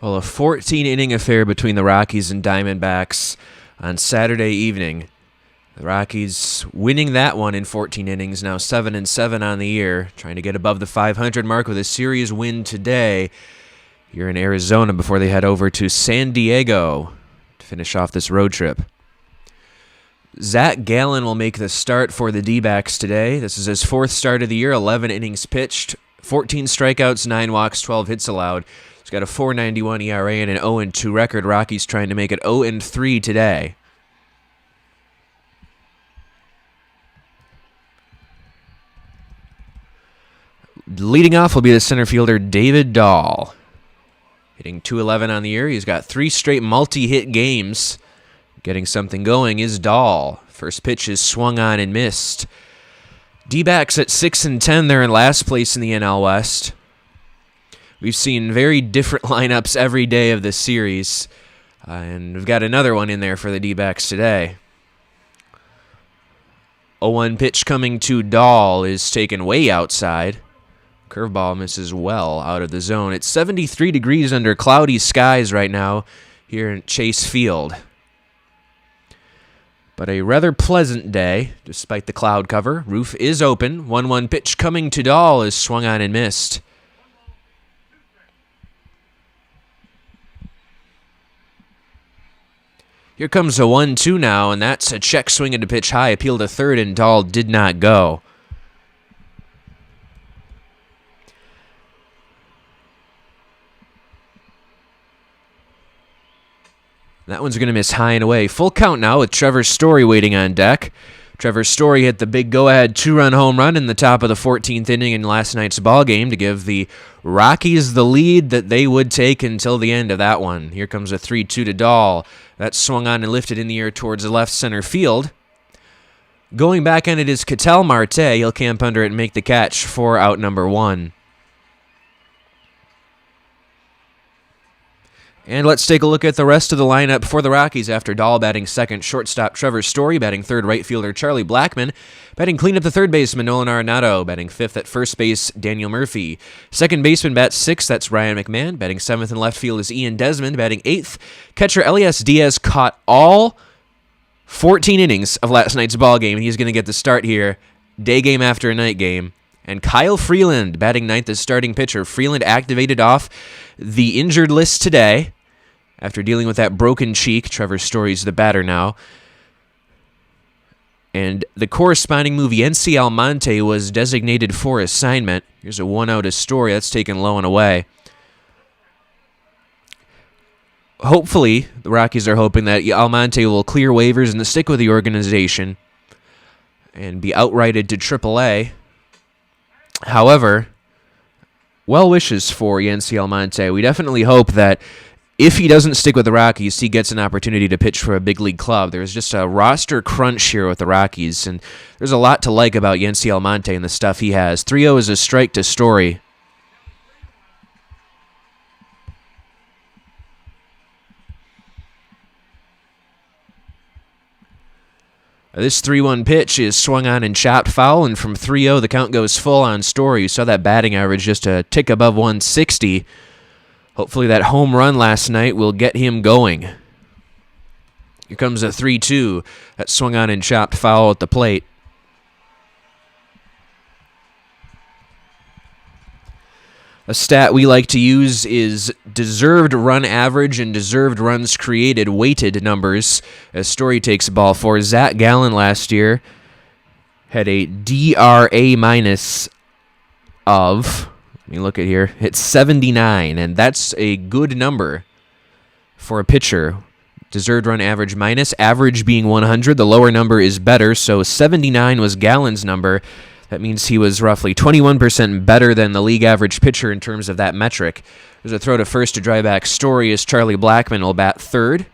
Well, a 14-inning affair between the Rockies and Diamondbacks on Saturday evening. The Rockies winning that one in 14 innings, now 7-7 on the year, trying to get above the 500 mark with a series win today here in Arizona before they head over to San Diego to finish off this road trip. Zach Gallen will make the start for the D-backs today. This is his fourth start of the year, 11 innings pitched, 14 strikeouts, 9 walks, 12 hits allowed. He's got a 4.91 ERA and an 0-2 record. Rockies trying to make it 0-3 today. Leading off will be the center fielder David Dahl. Hitting .211 on the year. He's got 3 straight multi-hit games. Getting something going is Dahl. First pitch is swung on and missed. D-backs at 6-10. They're in last place in the NL West. We've seen very different lineups every day of this series. And we've got another one in there for the D-backs today. 0-1 pitch coming to Dahl is taken way outside. Curveball misses well out of the zone. It's 73 degrees under cloudy skies right now here in Chase Field. But a rather pleasant day, despite the cloud cover. Roof is open. 1-1 pitch coming to Dahl is swung on and missed. Here comes a 1-2 now, and that's a check swing into pitch high. Appeal to third, and Dahl did not go. That one's going to miss high and away. Full count now with Trevor Story waiting on deck. Trevor Story hit the big go-ahead 2-run home run in the top of the 14th inning in last night's ball game to give the Rockies the lead that they would take until the end of that one. Here comes a 3-2 to Dahl. That swung on and lifted in the air towards the left center field. Going back on it is Ketel Marte. He'll camp under it and make the catch for out number 1. And let's take a look at the rest of the lineup for the Rockies after Dahl batting second, shortstop Trevor Story, batting third, right fielder Charlie Blackmon, batting cleanup the third baseman Nolan Arenado, batting fifth at first base Daniel Murphy. Second baseman bats sixth, that's Ryan McMahon, batting seventh in left field is Ian Desmond, batting eighth. Catcher Elias Diaz caught all 14 innings of last night's ball game, and he's going to get the start here, day game after night game. And Kyle Freeland batting ninth as starting pitcher. Freeland activated off the injured list today after dealing with that broken cheek. Trevor Story's the batter now. And the corresponding move, Yency Almonte, was designated for assignment. Here's a 1-0 to Story. That's taken low and away. Hopefully, the Rockies are hoping that Almonte will clear waivers and stick with the organization and be outrighted to AAA. However, well wishes for Yency Almonte. We definitely hope that if he doesn't stick with the Rockies, he gets an opportunity to pitch for a big league club. There's just a roster crunch here with the Rockies, and there's a lot to like about Yency Almonte and the stuff he has. 3-0 is a strike to Story. This 3-1 pitch is swung on and chopped foul, and from 3-0, the count goes full on Story. You saw that batting average just a tick above 160. Hopefully that home run last night will get him going. Here comes a 3-2. That swung on and chopped foul at the plate. A stat we like to use is deserved run average and deserved runs created weighted numbers. As Story takes the ball for Zach Gallen last year had a DRA minus of, let me look at here, it's 79, and that's a good number for a pitcher. Deserved run average minus, average being 100, the lower number is better, so 79 was Gallen's number. That means he was roughly 21% better than the league average pitcher in terms of that metric. There's a throw to first to drive back Story as Charlie Blackmon will bat third.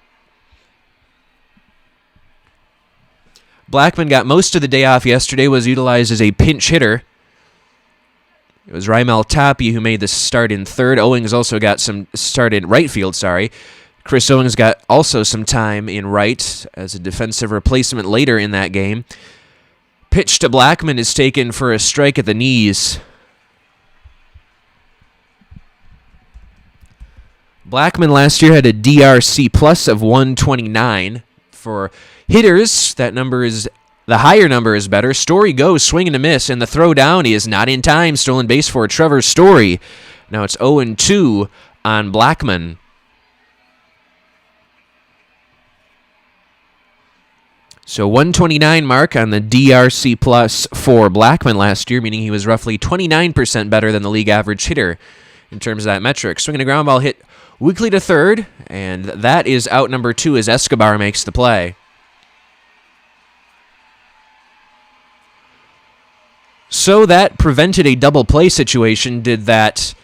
Blackmon got most of the day off yesterday, was utilized as a pinch hitter. It was Raimel Tapia who made the start in third. Owings also got some start in right field, Chris Owings got also some time in right as a defensive replacement later in that game. Pitch to Blackmon is taken for a strike at the knees. Blackman last year had a DRC plus of 129. For hitters, that number is the higher number is better. Story goes, swing and a miss, and the throw down is not in time. Stolen base for Trevor Story. Now it's 0-2 on Blackman. So 129 mark on the DRC plus for Blackman last year, meaning he was roughly 29% better than the league average hitter in terms of that metric. Swinging a ground ball hit weakly to third, and that is out number 2 as Escobar makes the play. So that prevented a double play situation, did that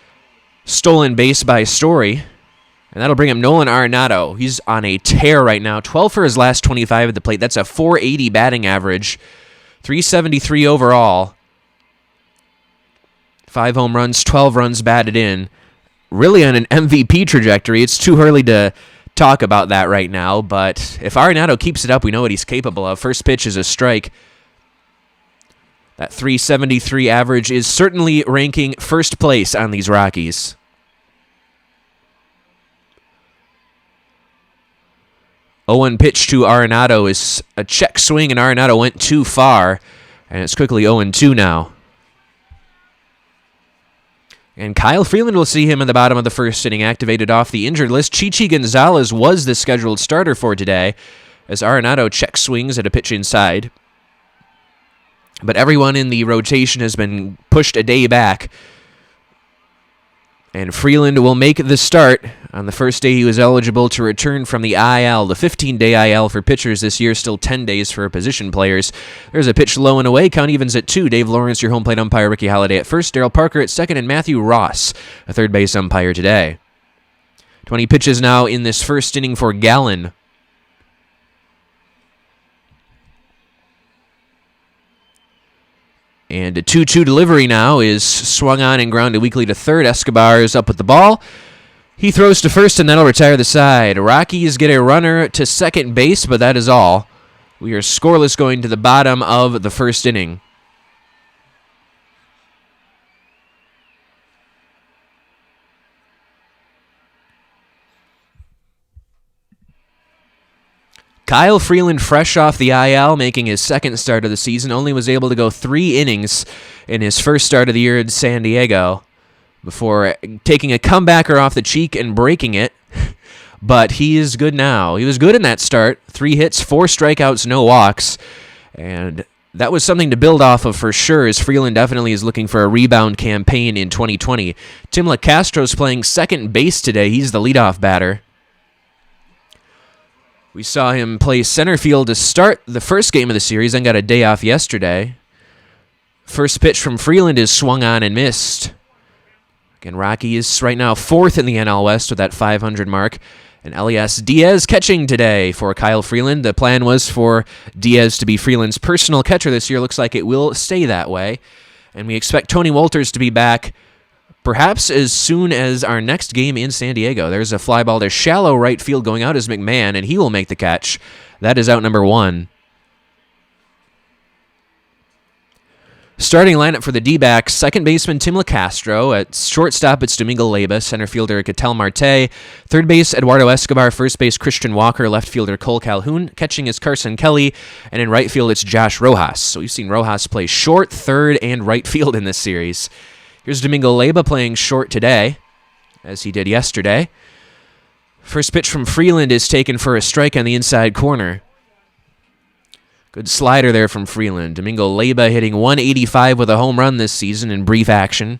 stolen base by Story. And that'll bring up Nolan Arenado. He's on a tear right now. 12 for his last 25 at the plate. That's a .480 batting average. 373 overall. 5 home runs, 12 runs batted in. Really on an MVP trajectory. It's too early to talk about that right now, but if Arenado keeps it up, we know what he's capable of. First pitch is a strike. That 373 average is certainly ranking first place on these Rockies. Owen pitch to Arenado is a check swing, and Arenado went too far, and it's quickly 0-2 now. And Kyle Freeland will see him in the bottom of the first inning, activated off the injured list. Chichi Gonzalez was the scheduled starter for today, as Arenado check swings at a pitch inside. But everyone in the rotation has been pushed a day back. And Freeland will make the start on the first day he was eligible to return from the IL. The 15-day IL for pitchers this year, still 10 days for position players. There's a pitch low and away. Count evens at 2. Dave Lawrence, your home plate umpire. Ricky Halladay at first. Daryl Parker at second. And Matthew Ross, a third base umpire today. 20 pitches now in this first inning for Gallen. And a 2-2 delivery now is swung on and grounded weakly to third. Escobar is up with the ball. He throws to first, and that'll retire the side. Rockies get a runner to second base, but that is all. We are scoreless going to the bottom of the first inning. Kyle Freeland, fresh off the IL, making his second start of the season, only was able to go 3 innings in his first start of the year in San Diego before taking a comebacker off the cheek and breaking it. But he is good now. He was good in that start. 3 hits, 4 strikeouts, no walks. And that was something to build off of for sure, as Freeland definitely is looking for a rebound campaign in 2020. Tim LaCastro's playing second base today. He's the leadoff batter. We saw him play center field to start the first game of the series, then got a day off yesterday. First pitch from Freeland is swung on and missed. Again, Rocky is right now 4th in the NL West with that 500 mark. And Elias Diaz catching today for Kyle Freeland. The plan was for Diaz to be Freeland's personal catcher this year. Looks like it will stay that way. And we expect Tony Wolters to be back perhaps as soon as our next game in San Diego. There's a fly ball to shallow right field going out as McMahon, and he will make the catch. That is out number 1. Starting lineup for the D-backs, second baseman Tim LaCastro. At shortstop, it's Domingo Leyba. Center fielder, Ketel Marte. Third base, Eduardo Escobar. First base, Christian Walker. Left fielder, Cole Calhoun. Catching is Carson Kelly. And in right field, it's Josh Rojas. So we've seen Rojas play short, third, and right field in this series. Here's Domingo Leyba playing short today, as he did yesterday. First pitch from Freeland is taken for a strike on the inside corner. Good slider there from Freeland. Domingo Leyba hitting 185 with a home run this season in brief action.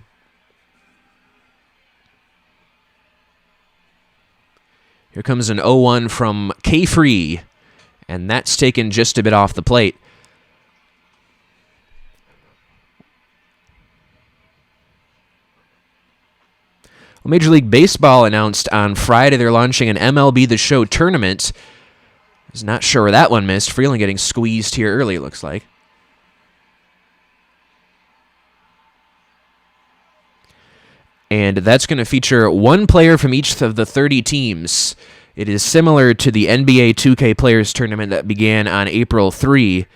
Here comes an 0-1 from K-Free, and that's taken just a bit off the plate. Well, Major League Baseball announced on Friday they're launching an MLB The Show tournament. I was not sure where that one missed. Freeland getting squeezed here early, it looks like. And that's going to feature one player from each of the 30 teams. It is similar to the NBA 2K Players Tournament that began on April 3.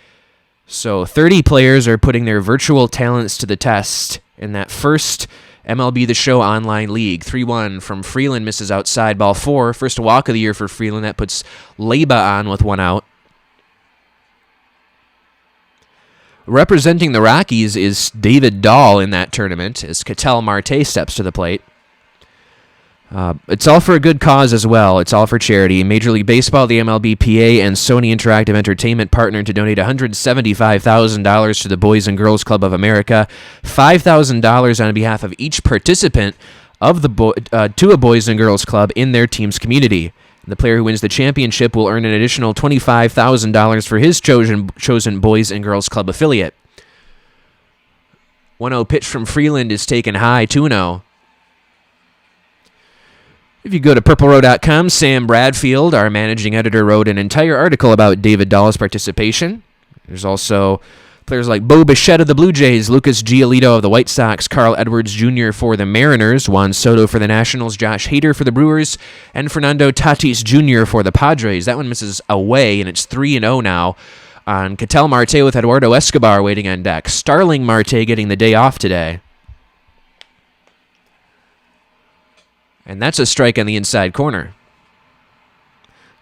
So 30 players are putting their virtual talents to the test in that first MLB The Show Online League. 3-1 from Freeland, misses outside, ball 4. First walk of the year for Freeland. That puts Leyba on with 1 out. Representing the Rockies is David Dahl in that tournament as Ketel Marte steps to the plate. It's all for a good cause as well. It's all for charity. Major League Baseball, the MLBPA, and Sony Interactive Entertainment partnered to donate $175,000 to the Boys and Girls Club of America, $5,000 on behalf of each participant of the to a Boys and Girls Club in their team's community. The player who wins the championship will earn an additional $25,000 for his chosen Boys and Girls Club affiliate. 1-0 pitch from Freeland is taken high, 2-0. If you go to purplerow.com, Sam Bradfield, our managing editor, wrote an entire article about David Dahl's participation. There's also players like Bo Bichette of the Blue Jays, Lucas Giolito of the White Sox, Carl Edwards Jr. for the Mariners, Juan Soto for the Nationals, Josh Hader for the Brewers, and Fernando Tatis Jr. for the Padres. That one misses away, and it's 3-0 now on Ketel Marte with Eduardo Escobar waiting on deck. Starling Marte getting the day off today. And that's a strike on the inside corner.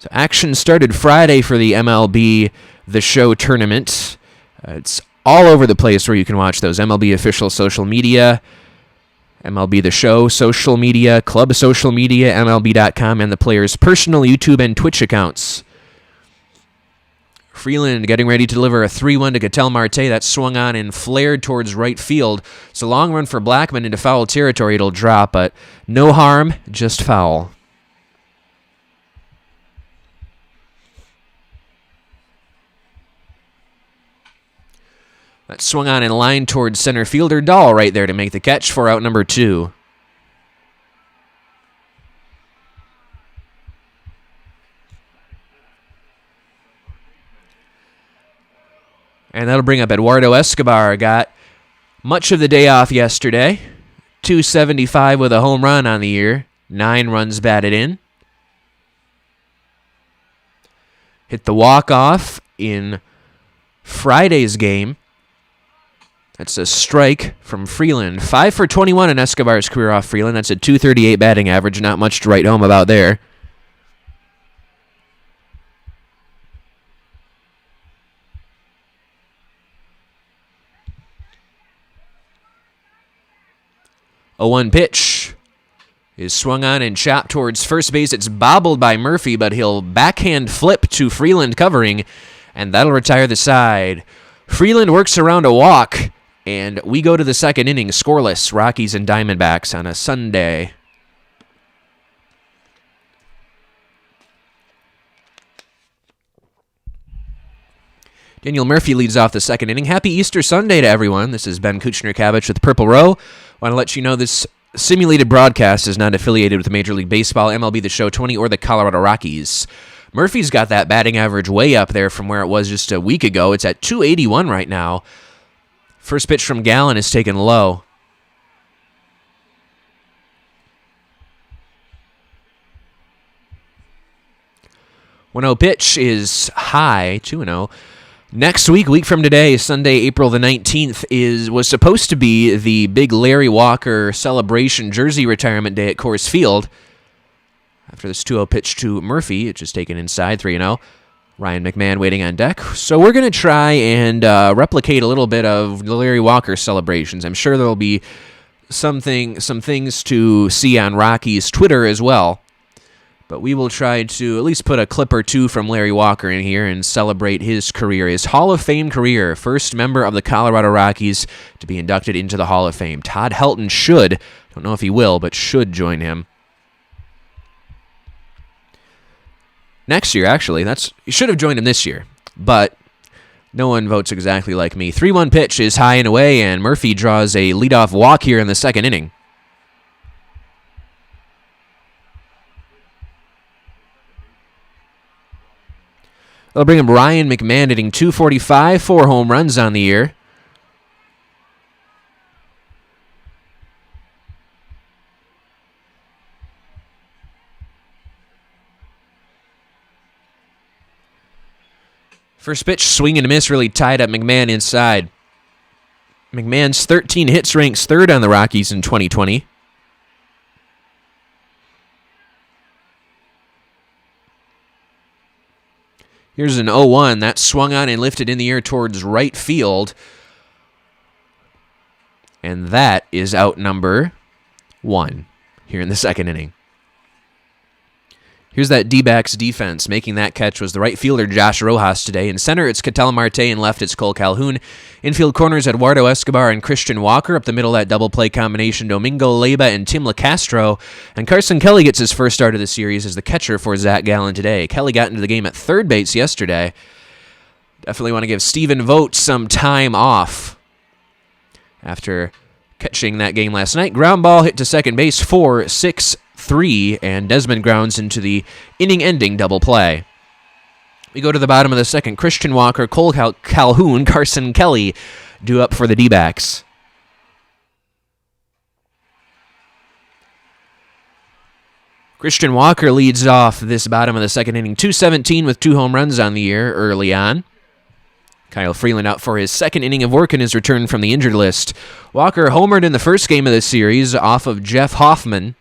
So action started Friday for the MLB The Show tournament. It's all over the place where you can watch those. MLB official social media, MLB The Show social media, club social media, MLB.com, and the players' personal YouTube and Twitch accounts. Freeland getting ready to deliver a 3-1 to Ketel Marte. That swung on and flared towards right field. It's a long run for Blackmon into foul territory. It'll drop, but no harm, just foul. That swung on and lined towards center fielder Dahl right there to make the catch for out number 2. And that'll bring up Eduardo Escobar. Got much of the day off yesterday. 275 with a home run on the year. 9 runs batted in. Hit the walk-off in Friday's game. That's a strike from Freeland. 5 for 21 in Escobar's career off Freeland. That's a .238 batting average. Not much to write home about there. A 1 pitch is swung on and chopped towards first base. It's bobbled by Murphy, but he'll backhand flip to Freeland covering, and that'll retire the side. Freeland works around a walk, and we go to the second inning, scoreless, Rockies and Diamondbacks on a Sunday. Daniel Murphy leads off the second inning. Happy Easter Sunday to everyone. This is Ben Kuchner-Kavich with Purple Row. Want to let you know this simulated broadcast is not affiliated with Major League Baseball, MLB The Show 20, or the Colorado Rockies. Murphy's got that batting average way up there from where it was just a week ago. It's at .281 right now. First pitch from Gallen is taken low. .1-0 pitch is high, 2-0. Next week from today, Sunday, April the 19th, was supposed to be the big Larry Walker celebration jersey retirement day at Coors Field. After this 2-0 pitch to Murphy, it's just taken inside, 3-0. Ryan McMahon waiting on deck. So we're going to try and replicate a little bit of the Larry Walker celebrations. I'm sure there'll be some things to see on Rocky's Twitter as well. But we will try to at least put a clip or two from Larry Walker in here and celebrate his career, his Hall of Fame career. First member of the Colorado Rockies to be inducted into the Hall of Fame. Todd Helton should, don't know if he will, but should join him. Next year, actually. He should have joined him this year, but no one votes exactly like me. 3-1 pitch is high and away, and Murphy draws a leadoff walk here in the second inning. That'll bring him Ryan McMahon hitting .245, 4 home runs on the year. First pitch, swing and a miss, really tied up McMahon inside. McMahon's 13 hits ranks third on the Rockies in 2020. Here's an 0-1. That swung on and lifted in the air towards right field. And that is out number 1 here in the second inning. Here's that D-backs defense. Making that catch was the right fielder Josh Rojas today. In center, it's Ketel Marte, and left, it's Cole Calhoun. Infield corners, Eduardo Escobar and Christian Walker. Up the middle, that double play combination, Domingo Leyba and Tim LeCastro. And Carson Kelly gets his first start of the series as the catcher for Zach Gallen today. Kelly got into the game at third base yesterday. Definitely want to give Stephen Vogt some time off after catching that game last night. Ground ball hit to second base for 6-3, and Desmond grounds into the inning-ending double play. We go to the bottom of the second. Christian Walker, Cole Calhoun, Carson Kelly due up for the D-backs. Christian Walker leads off this bottom of the second inning, 217 with 2 home runs on the year early on. Kyle Freeland out for his second inning of work in his return from the injured list. Walker homered in the first game of the series off of Jeff Hoffman.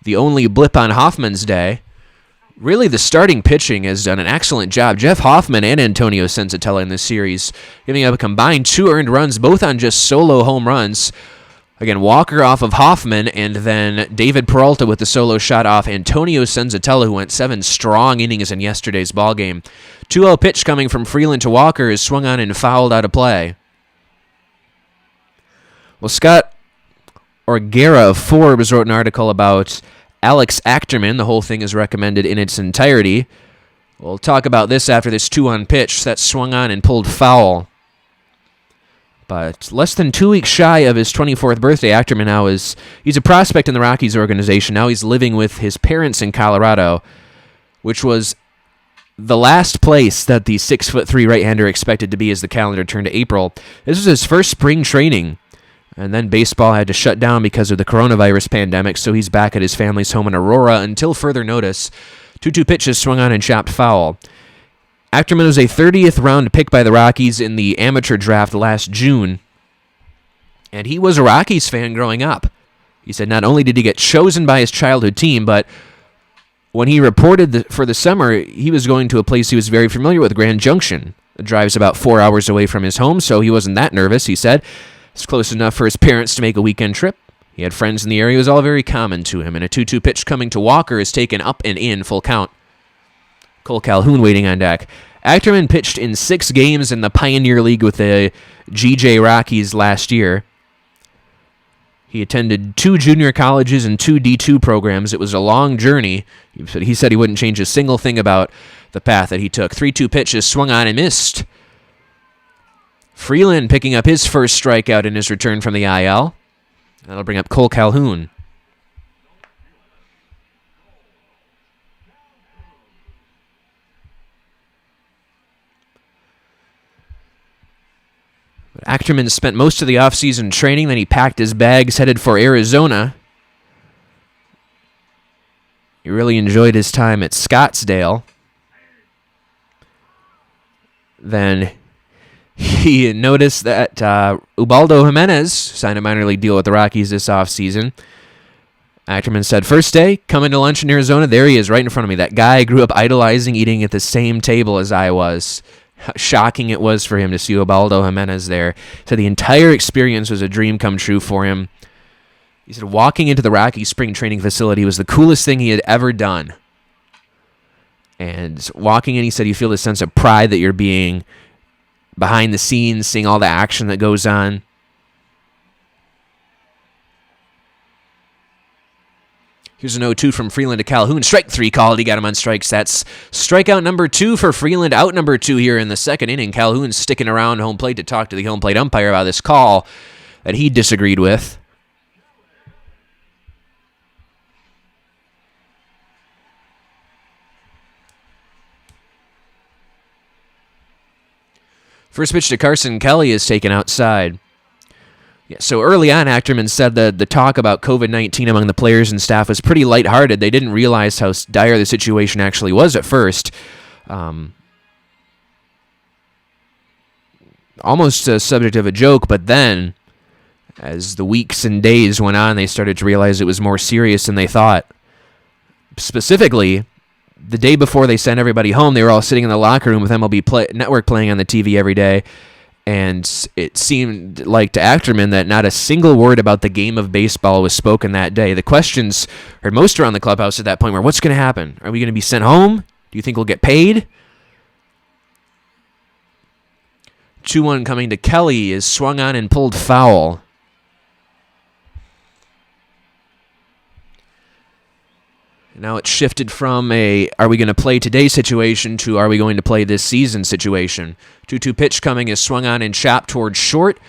The only blip on Hoffman's day. Really, the starting pitching has done an excellent job. Jeff Hoffman and Antonio Senzatella in this series, giving up a combined 2 earned runs, both on just solo home runs. Again, Walker off of Hoffman, and then David Peralta with the solo shot off Antonio Senzatella, who went 7 strong innings in yesterday's ballgame. 2-0 pitch coming from Freeland to Walker is swung on and fouled out of play. Well, Scott Orgera of Forbes wrote an article about Alex Achterman. The whole thing is recommended in its entirety. We'll talk about this after this 2-1 pitch that swung on and pulled foul. But less than 2 weeks shy of his 24th birthday, Achterman now he's a prospect in the Rockies organization. Now he's living with his parents in Colorado, which was the last place that the 6'3" right-hander expected to be as the calendar turned to April. This was his first spring training, and then baseball had to shut down because of the coronavirus pandemic, so he's back at his family's home in Aurora until further notice. 2-2 pitches swung on and chopped foul. Achterman was a 30th round pick by the Rockies in the amateur draft last June, and he was a Rockies fan growing up. He said not only did he get chosen by his childhood team, but when he reported for the summer, he was going to a place he was very familiar with, Grand Junction. The drive's about 4 hours away from his home, so he wasn't that nervous, he said. It's close enough for his parents to make a weekend trip. He had friends in the area. It was all very common to him, and a 2-2 pitch coming to Walker is taken up and in, full count. Cole Calhoun waiting on deck. Achterman pitched in 6 games in the Pioneer League with the GJ Rockies last year. He attended 2 junior colleges and 2 D2 programs. It was a long journey. He said he wouldn't change a single thing about the path that he took. 3-2 pitches swung on and missed. Freeland picking up his first strikeout in his return from the IL. That'll bring up Cole Calhoun. But Achterman spent most of the offseason training, then he packed his bags, headed for Arizona. He really enjoyed his time at Scottsdale. Then he noticed that Ubaldo Jimenez signed a minor league deal with the Rockies this offseason. Achterman said, first day, coming to lunch in Arizona, there he is right in front of me. That guy I grew up idolizing, eating at the same table as I was. How shocking it was for him to see Ubaldo Jimenez there. So the entire experience was a dream come true for him. He said walking into the Rockies spring training facility was the coolest thing he had ever done. And walking in, he said you feel this sense of pride that you're being behind the scenes, seeing all the action that goes on. Here's an 0-2 from Freeland to Calhoun. Strike 3 called. He got him on strikes. That's strikeout number 2 for Freeland. Out number 2 here in the second inning. Calhoun's sticking around home plate to talk to the home plate umpire about this call that he disagreed with. First pitch to Carson Kelly is taken outside. Yeah, so early on, Achterman said that the talk about COVID-19 among the players and staff was pretty lighthearted. They didn't realize how dire the situation actually was at first. almost a subject of a joke, but then, as the weeks and days went on, they started to realize it was more serious than they thought. Specifically, the day before they sent everybody home, they were all sitting in the locker room with MLB Network playing on the TV every day, and it seemed like to Achterman that not a single word about the game of baseball was spoken that day. The questions heard most around the clubhouse at that point were, what's going to happen? Are we going to be sent home? Do you think we'll get paid? 2-1 coming to Kelly is swung on and pulled foul. Now it's shifted from a are we going to play today situation to are we going to play this season situation. 2-2 pitch coming is swung on and chopped towards short.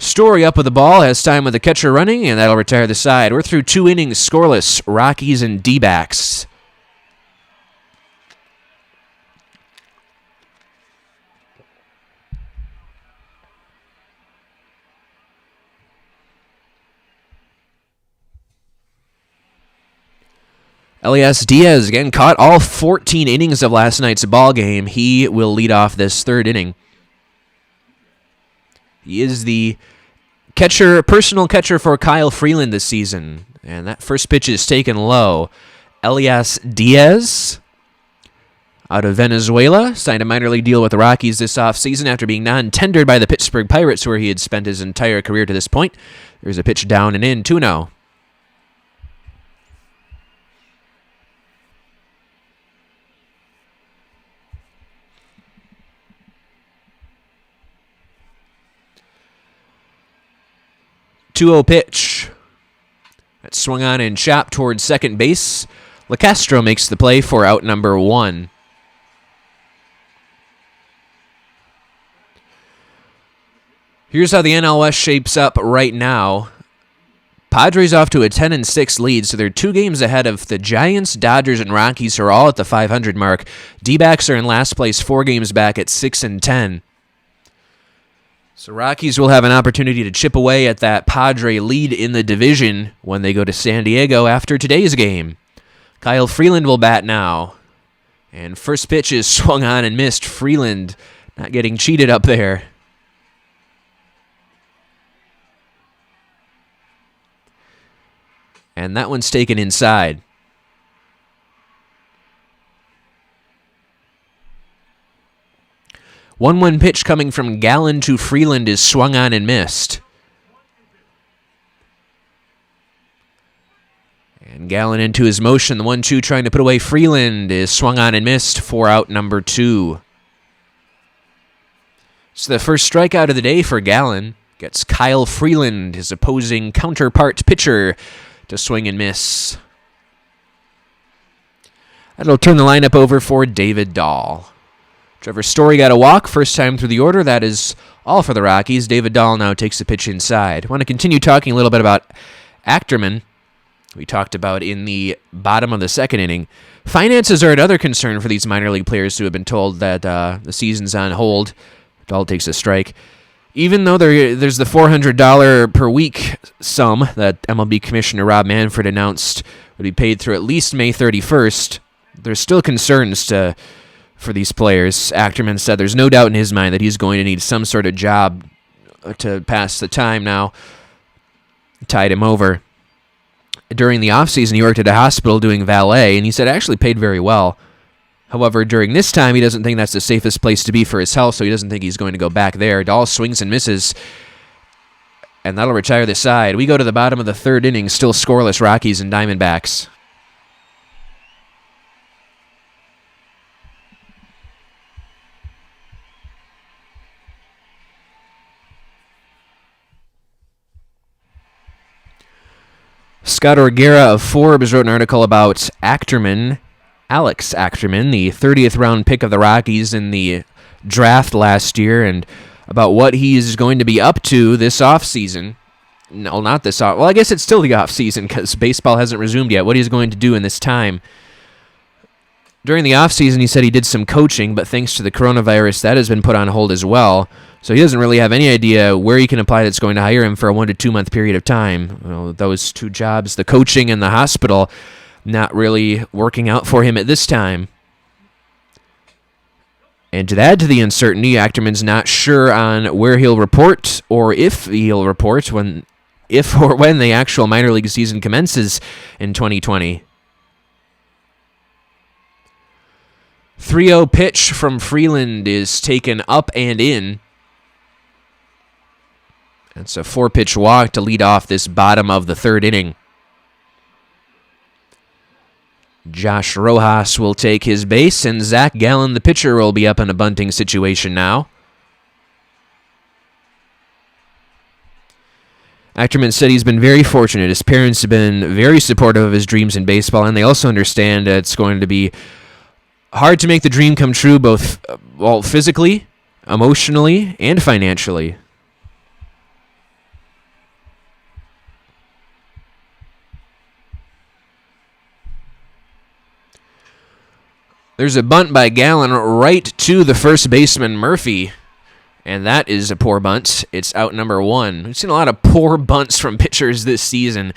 Story up with the ball, has time with the catcher running, and that'll retire the side. We're through 2 innings scoreless, Rockies and D-backs. Elias Diaz again caught all 14 innings of last night's ball game. He will lead off this third inning. He is the personal catcher for Kyle Freeland this season. And that first pitch is taken low. Elias Diaz, out of Venezuela, signed a minor league deal with the Rockies this offseason after being non-tendered by the Pittsburgh Pirates, where he had spent his entire career to this point. There's a pitch down and in, 2-0. Pitch. That's swung on and chopped towards second base. LeCastro makes the play for out number 1. Here's how the NL West shapes up right now. Padres off to a 10-6 lead, so they're 2 games ahead of the Giants, Dodgers, and Rockies, who are all at the 500 mark. D-backs are in last place, 4 games back at 6-10. So Rockies will have an opportunity to chip away at that Padre lead in the division when they go to San Diego after today's game. Kyle Freeland will bat now. And first pitch is swung on and missed. Freeland not getting cheated up there. And that one's taken inside. 1-1 pitch coming from Gallen to Freeland is swung on and missed. And Gallen into his motion. The 1-2 trying to put away Freeland is swung on and missed for out number 2. So the first strikeout of the day for Gallen gets Kyle Freeland, his opposing counterpart pitcher, to swing and miss. That'll turn the lineup over for David Dahl. Trevor Story got a walk, first time through the order. That is all for the Rockies. David Dahl now takes the pitch inside. I want to continue talking a little bit about Achterman. We talked about in the bottom of the second inning. Finances are another concern for these minor league players who have been told that the season's on hold. Dahl takes a strike. Even though there's the $400 per week sum that MLB Commissioner Rob Manfred announced would be paid through at least May 31st, there's still concerns for these players. Achterman said there's no doubt in his mind that he's going to need some sort of job to pass the time now. Tied him over. During the offseason, he worked at a hospital doing valet, and he said it actually paid very well. However, during this time, he doesn't think that's the safest place to be for his health, so he doesn't think he's going to go back there. Dahl swings and misses, and that'll retire the side. We go to the bottom of the third inning, still scoreless, Rockies and Diamondbacks. Scott Orgera of Forbes wrote an article about Achterman, Alex Achterman, the 30th round pick of the Rockies in the draft last year, and about what he's going to be up to this offseason. No, not this off. Well, I guess it's still the offseason because baseball hasn't resumed yet. What he's going to do in this time. During the offseason, he said he did some coaching, but thanks to the coronavirus, that has been put on hold as well. So he doesn't really have any idea where he can apply that's going to hire him for a 1 to 2 month period of time. Well, those 2 jobs, the coaching and the hospital, not really working out for him at this time. And to add to the uncertainty, Achterman's not sure on where he'll report or if he'll report if or when the actual minor league season commences in 2020. 3-0 pitch from Freeland is taken up and in. That's a 4-pitch walk to lead off this bottom of the third inning. Josh Rojas will take his base, and Zach Gallen, the pitcher, will be up in a bunting situation now. Achterman said he's been very fortunate. His parents have been very supportive of his dreams in baseball, and they also understand that it's going to be hard to make the dream come true, both physically, emotionally, and financially. There's a bunt by Gallen right to the first baseman, Murphy. And that is a poor bunt. It's out number 1. We've seen a lot of poor bunts from pitchers this season.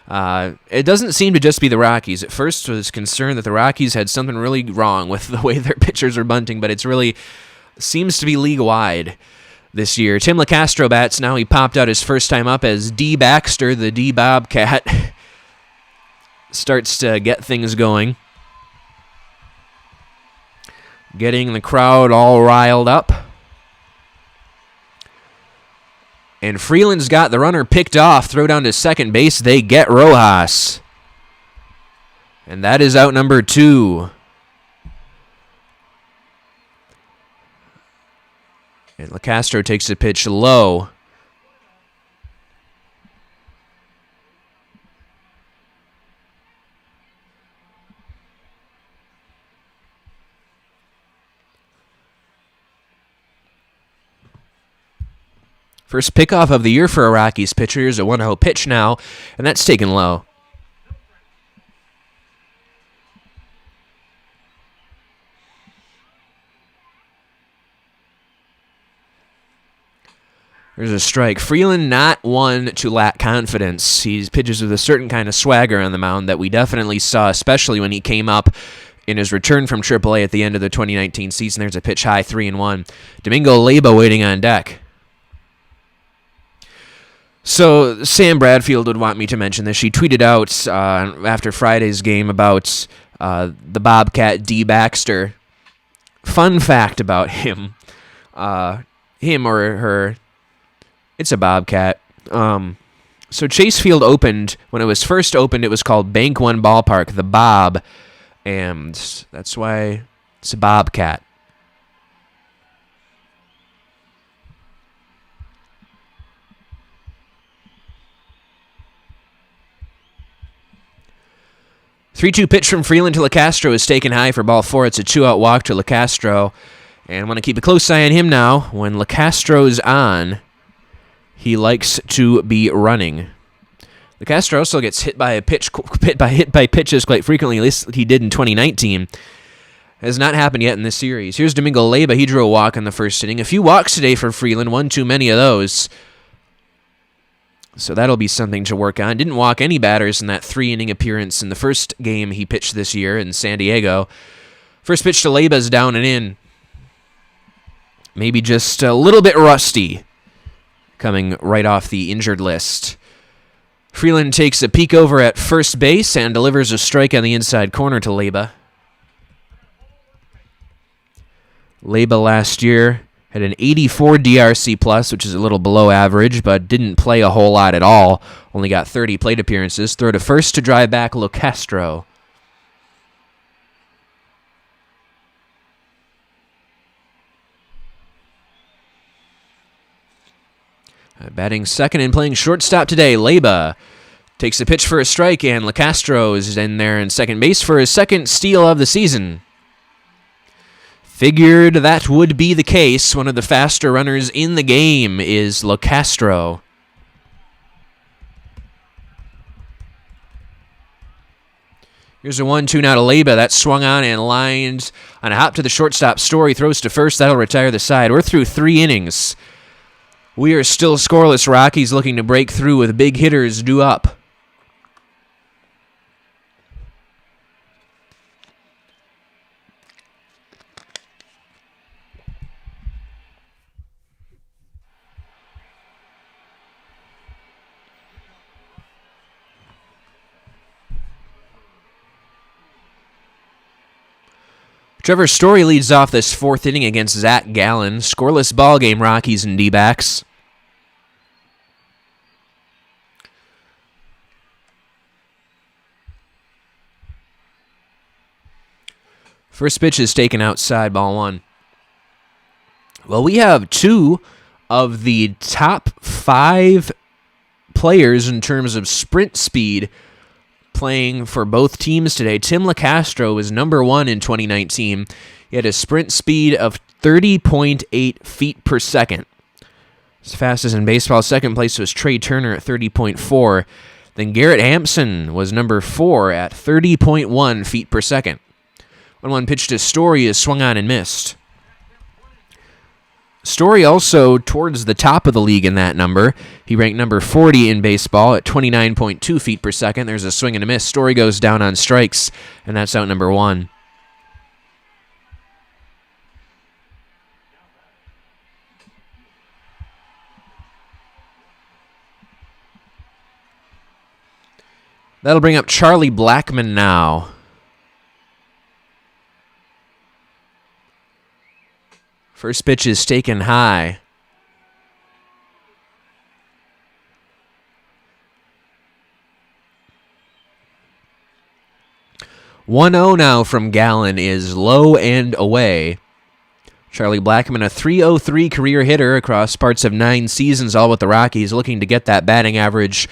It doesn't seem to just be the Rockies. At first I was concerned that the Rockies had something really wrong with the way their pitchers are bunting, but it's really seems to be league-wide this year. Tim LaCastro bats. Now he popped out his first time up as D. Baxter, the D. Bobcat, starts to get things going. Getting the crowd all riled up. And Freeland's got the runner picked off. Throw down to second base. They get Rojas. And that is out number 2. And LaCastro takes the pitch low. First pickoff of the year for a Rockies pitcher. Here's a 1-0 pitch now, and that's taken low. There's a strike. Freeland not one to lack confidence. He pitches with a certain kind of swagger on the mound that we definitely saw, especially when he came up in his return from AAA at the end of the 2019 season. There's a pitch high, 3-1. Domingo Leyba waiting on deck. So Sam Bradfield would want me to mention this. She tweeted out after Friday's game about the Bobcat D. Baxter. Fun fact about him. Him or her. It's a Bobcat. So Chase Field opened, when it was first opened, it was called Bank One Ballpark, the Bob. And that's why it's a Bobcat. Three-two pitch from Freeland to LaCastro is taken high for ball 4. It's a 2-out walk to LaCastro. And I want to keep a close eye on him now. When LaCastro's on, he likes to be running. LaCastro also gets hit by pitches quite frequently. At least he did in 2019. Has not happened yet in this series. Here's Domingo Leyba. He drew a walk in the first inning. A few walks today for Freeland. One too many of those. So that'll be something to work on. Didn't walk any batters in that 3-inning appearance in the first game he pitched this year in San Diego. First pitch to Leyba's down and in. Maybe just a little bit rusty coming right off the injured list. Freeland takes a peek over at first base and delivers a strike on the inside corner to Leyba. Leyba last year had an 84 DRC plus, which is a little below average, but didn't play a whole lot at all. Only got 30 plate appearances. Throw to first to drive back LaCastro. Batting second and playing shortstop today, Leyba takes the pitch for a strike, and LaCastro is in there in second base for his second steal of the season. Figured that would be the case. One of the faster runners in the game is LaCastro. Here's a 1-2 now to Leyba. That swung on and lined on a hop to the shortstop. Story throws to first. That'll retire the side. We're through 3 innings. We are still scoreless. Rockies looking to break through with big hitters due up. Trevor Story leads off this fourth inning against Zach Gallen. Scoreless ball game, Rockies and D-backs. First pitch is taken outside, ball one. Well, we have two of the top 5 players in terms of sprint speed playing for both teams today. Tim LaCastro was number 1 in 2019. He had a sprint speed of 30.8 feet per second. As fast as in baseball. Second place was Trey Turner at 30.4. Then Garrett Hampson was number 4 at 30.1 feet per second. 1-1 pitch to Story is swung on and missed. Story also towards the top of the league in that number. He ranked number 40 in baseball at 29.2 feet per second. There's a swing and a miss. Story goes down on strikes, and that's out number 1. That'll bring up Charlie Blackmon now. First pitch is taken high. "1-0 now from Gallen is low and away. Charlie Blackmon, a .303 career hitter across parts of 9 seasons, all with the Rockies, looking to get that batting average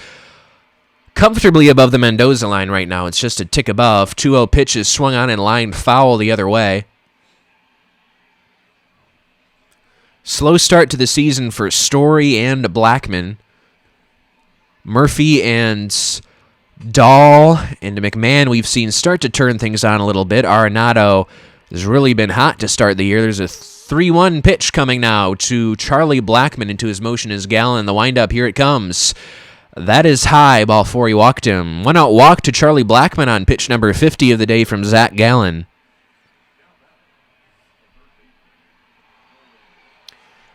comfortably above the Mendoza line right now. It's just a tick above. 2-0 pitch is swung on and lined foul the other way. Slow start to the season for Story and Blackmon. Murphy and Dahl and McMahon we've seen start to turn things on a little bit. Arenado has really been hot to start the year. There's a 3-1 pitch coming now to Charlie Blackmon. Into his motion is Gallen. The windup, here it comes. That is high, ball 4, he walked him. 1-out walk to Charlie Blackmon on pitch number 50 of the day from Zach Gallen.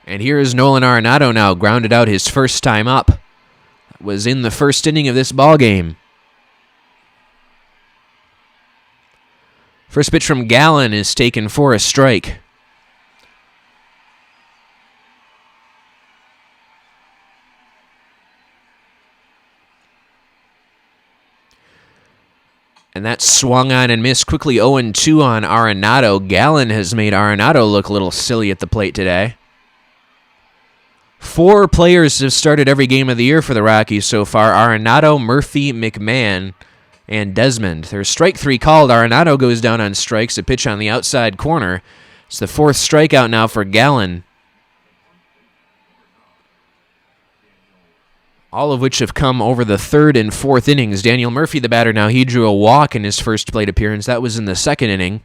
And here is Nolan Arenado now, grounded out his first time up. That was in the first inning of this ball game. First pitch from Gallen is taken for a strike. And that swung on and missed quickly. 0-2 on Arenado. Gallen has made Arenado look a little silly at the plate today. 4 players have started every game of the year for the Rockies so far. Arenado, Murphy, McMahon, and Desmond. There's strike 3 called. Arenado goes down on strikes. A pitch on the outside corner. It's the 4th strikeout now for Gallen. All of which have come over the 3rd and 4th innings. Daniel Murphy, the batter now, he drew a walk in his first plate appearance. That was in the 2nd inning.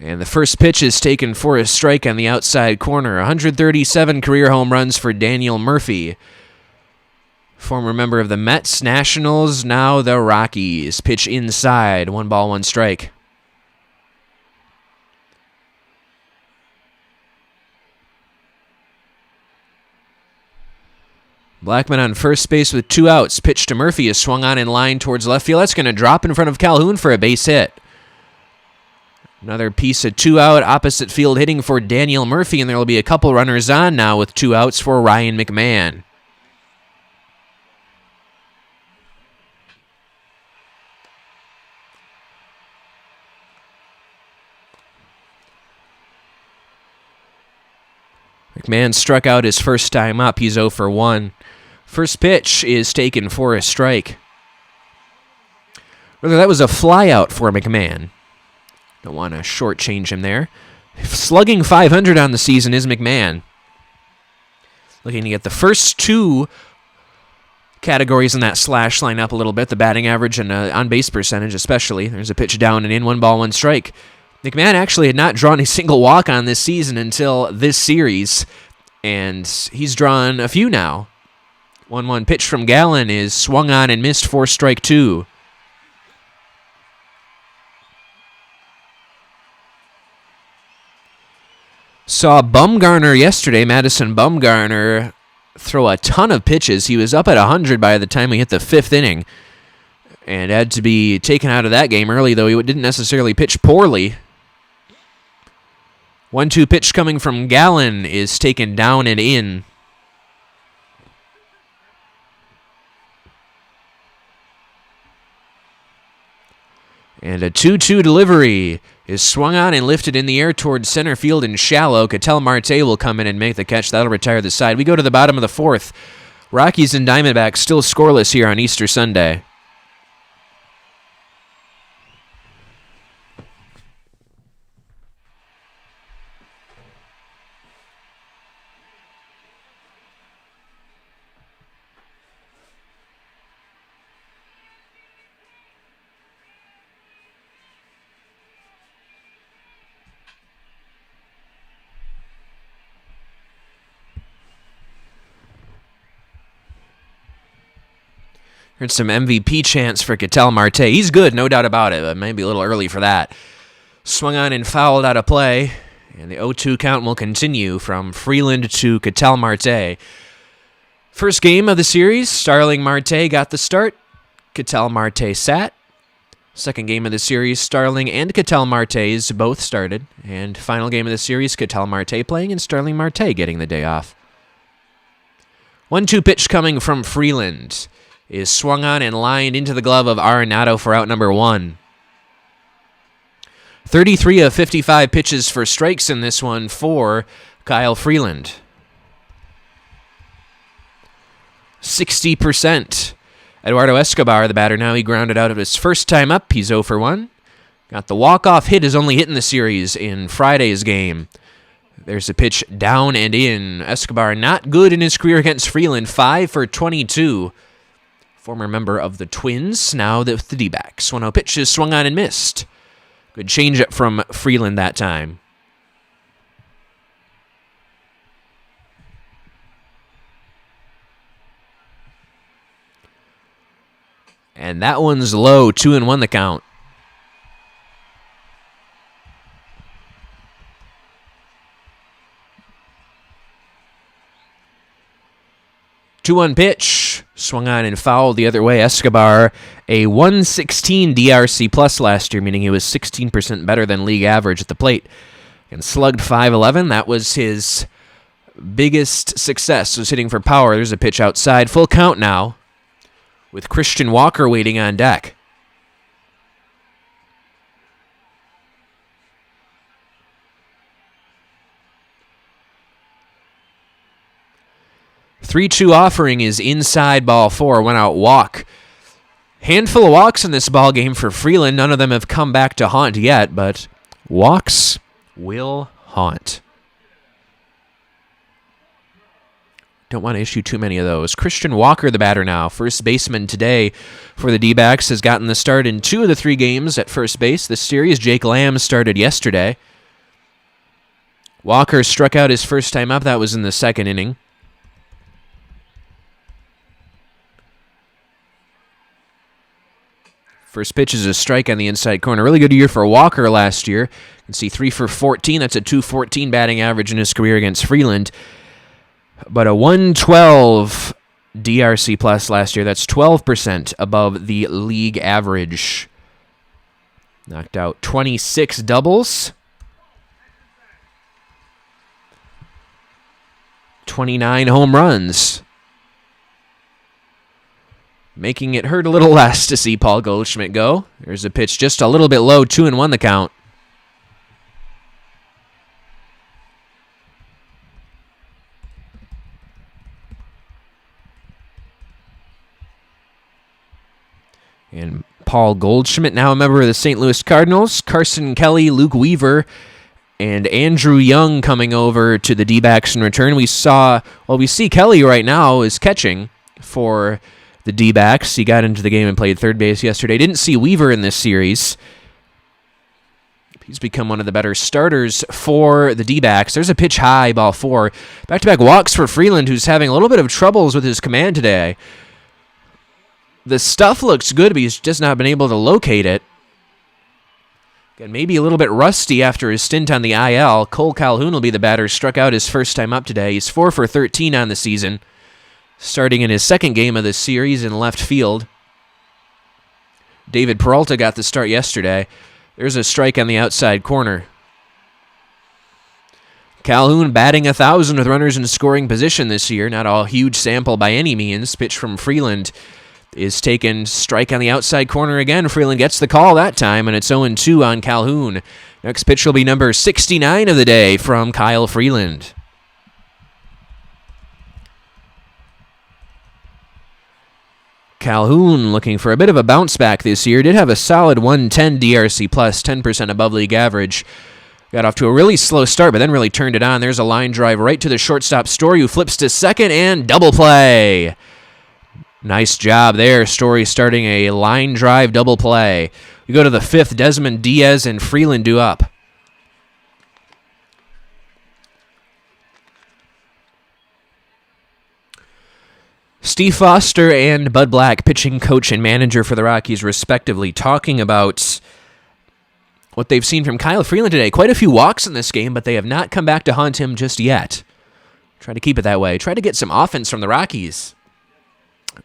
And the first pitch is taken for a strike on the outside corner. 137 career home runs for Daniel Murphy. Former member of the Mets, Nationals, now the Rockies. Pitch inside. 1 ball, 1 strike. Blackmon on first base with 2 outs. Pitch to Murphy is swung on in line towards left field. That's going to drop in front of Calhoun for a base hit. Another piece of 2-out opposite field hitting for Daniel Murphy, and there will be a couple runners on now with 2 outs for Ryan McMahon. McMahon struck out his first time up. He's 0 for 1. First pitch is taken for a strike. Rather, that was a flyout for McMahon. Don't want to shortchange him there. Slugging .500 on the season is McMahon. Looking to get the first 2 categories in that slash line up a little bit. The batting average and on-base percentage especially. There's a pitch down and in. 1 ball, 1 strike. McMahon actually had not drawn a single walk on this season until this series, and he's drawn a few now. 1-1 pitch from Gallen is swung on and missed for strike 2. Saw Bumgarner yesterday, Madison Bumgarner, throw a ton of pitches. He was up at 100 by the time we hit the 5th inning. and had to be taken out of that game early, though he didn't necessarily pitch poorly. 1-2 pitch coming from Gallen is taken down and in. And a 2-2 delivery is swung on and lifted in the air towards center field and shallow. Ketel Marte will come in and make the catch. That'll retire the side. We go to the bottom of the fourth. Rockies and Diamondbacks still scoreless here on Easter Sunday. Heard some MVP chants for Ketel Marte. He's good, no doubt about it, but maybe a little early for that. Swung on and fouled out of play, and the 0-2 count will continue from Freeland to Ketel Marte. First game of the series, Starling Marte got the start. Ketel Marte sat. Second game of the series, Starling and Ketel Martes both started. And final game of the series, Ketel Marte playing and Starling Marte getting the day off. 1-2 pitch coming from Freeland is swung on and lined into the glove of Arenado for out number 1. 33 of 55 pitches for strikes in this one for Kyle Freeland. 60%. Eduardo Escobar, the batter now, he grounded out of his first time up. He's 0 for 1. Got the walk-off hit, his only hit in the series in Friday's game. There's a pitch down and in. Escobar not good in his career against Freeland. 5 for 22. Former member of the Twins, now with the D-backs. 1-0 pitch is swung on and missed. Good changeup from Freeland that time. And that one's low, 2-1 the count. Two-one pitch, swung on and fouled the other way. Escobar, a 116 DRC plus last year, meaning he was 16% better than league average at the plate, and slugged .511. That was his biggest success, was hitting for power. There's a pitch outside. Full count now, with Christian Walker waiting on deck. Three-two offering is inside ball 4. Went out walk. Handful of walks in this ball game for Freeland. None of them have come back to haunt yet, but walks will haunt. Don't want to issue too many of those. Christian Walker, the batter now, first baseman today for the D-backs, has gotten the start in 2 of the 3 games at first base this series. Jake Lamb started yesterday. Walker struck out his first time up. That was in the second inning. First pitch is a strike on the inside corner. Really good year for Walker last year. You can see 3 for 14. That's a .214 batting average in his career against Freeland. But a 112 DRC plus last year. That's 12% above the league average. Knocked out 26 doubles. 29 home runs. Making it hurt a little less to see Paul Goldschmidt go. There's a pitch just a little bit low, 2-1 the count. And Paul Goldschmidt, now a member of the St. Louis Cardinals. Carson Kelly, Luke Weaver, and Andrew Young coming over to the D-backs in return. We see Kelly right now is catching for the D-backs. He got into the game and played third base yesterday. Didn't see Weaver in this series. He's become one of the better starters for the D-backs. There's a pitch high, ball 4. Back-to-back walks for Freeland, who's having a little bit of troubles with his command today. The stuff looks good, but he's just not been able to locate it. Again, maybe a little bit rusty after his stint on the IL. Cole Calhoun will be the batter. Struck out his first time up today. He's 4 for 13 on the season, starting in his second game of this series in left field. David Peralta got the start yesterday. There's a strike on the outside corner. Calhoun batting 1,000 with runners in scoring position this year. Not a huge sample by any means. Pitch from Freeland is taken. Strike on the outside corner again. Freeland gets the call that time, and it's 0-2 on Calhoun. Next pitch will be number 69 of the day from Kyle Freeland. Calhoun looking for a bit of a bounce back this year. Did have a solid 110 DRC plus, 10% above league average. Got off to a really slow start, but then really turned it on. There's a line drive right to the shortstop, Story, who flips to second, and double play. Nice job there. Story starting a line drive double play. We go to the fifth. Desmond Diaz and Freeland due up. Steve Foster and Bud Black, pitching coach and manager for the Rockies, respectively, talking about what they've seen from Kyle Freeland today. Quite a few walks in this game, but they have not come back to haunt him just yet. Try to keep it that way. Try to get some offense from the Rockies.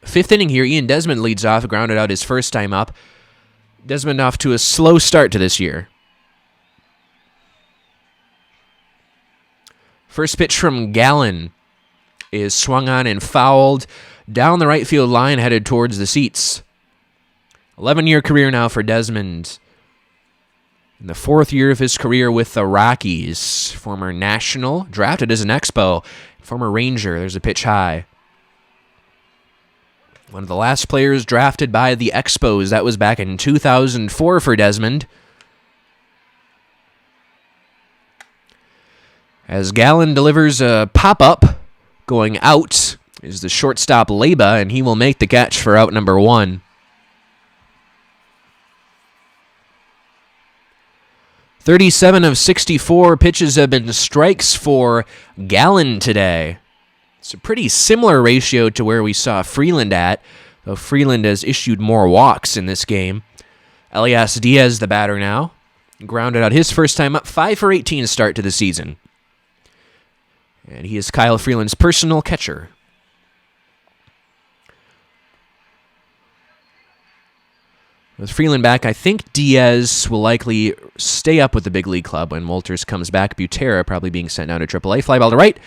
Fifth inning here, Ian Desmond leads off, grounded out his first time up. Desmond off to a slow start to this year. First pitch from Gallen is swung on and fouled down the right field line, headed towards the seats. 11-year career now for Desmond. In the fourth year of his career with the Rockies. Former National, drafted as an Expo. Former Ranger, there's a pitch high. One of the last players drafted by the Expos. That was back in 2004 for Desmond. As Gallen delivers a pop-up, going out is the shortstop Leyba, and he will make the catch for out number 1. 37 of 64 pitches have been strikes for Gallen today. It's a pretty similar ratio to where we saw Freeland at, though Freeland has issued more walks in this game. Elias Diaz, the batter now, grounded out his first time up, 5 for 18 start to the season. And he is Kyle Freeland's personal catcher. With Freeland back, I think Diaz will likely stay up with the big league club when Wolters comes back. Butera probably being sent down to AAA. Fly ball to right.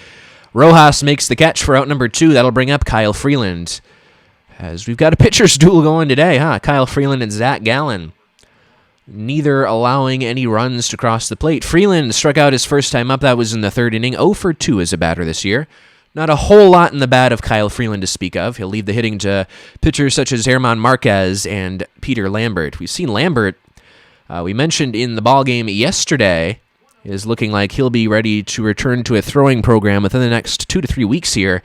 Rojas makes the catch for out number 2. That'll bring up Kyle Freeland. As we've got a pitcher's duel going today, huh? Kyle Freeland and Zach Gallen. Neither allowing any runs to cross the plate. Freeland struck out his first time up. That was in the third inning. 0 for 2 as a batter this year. Not a whole lot in the bat of Kyle Freeland to speak of. He'll leave the hitting to pitchers such as German Marquez and Peter Lambert. We've seen Lambert, we mentioned in the ballgame yesterday, is looking like he'll be ready to return to a throwing program within the next 2 to 3 weeks here,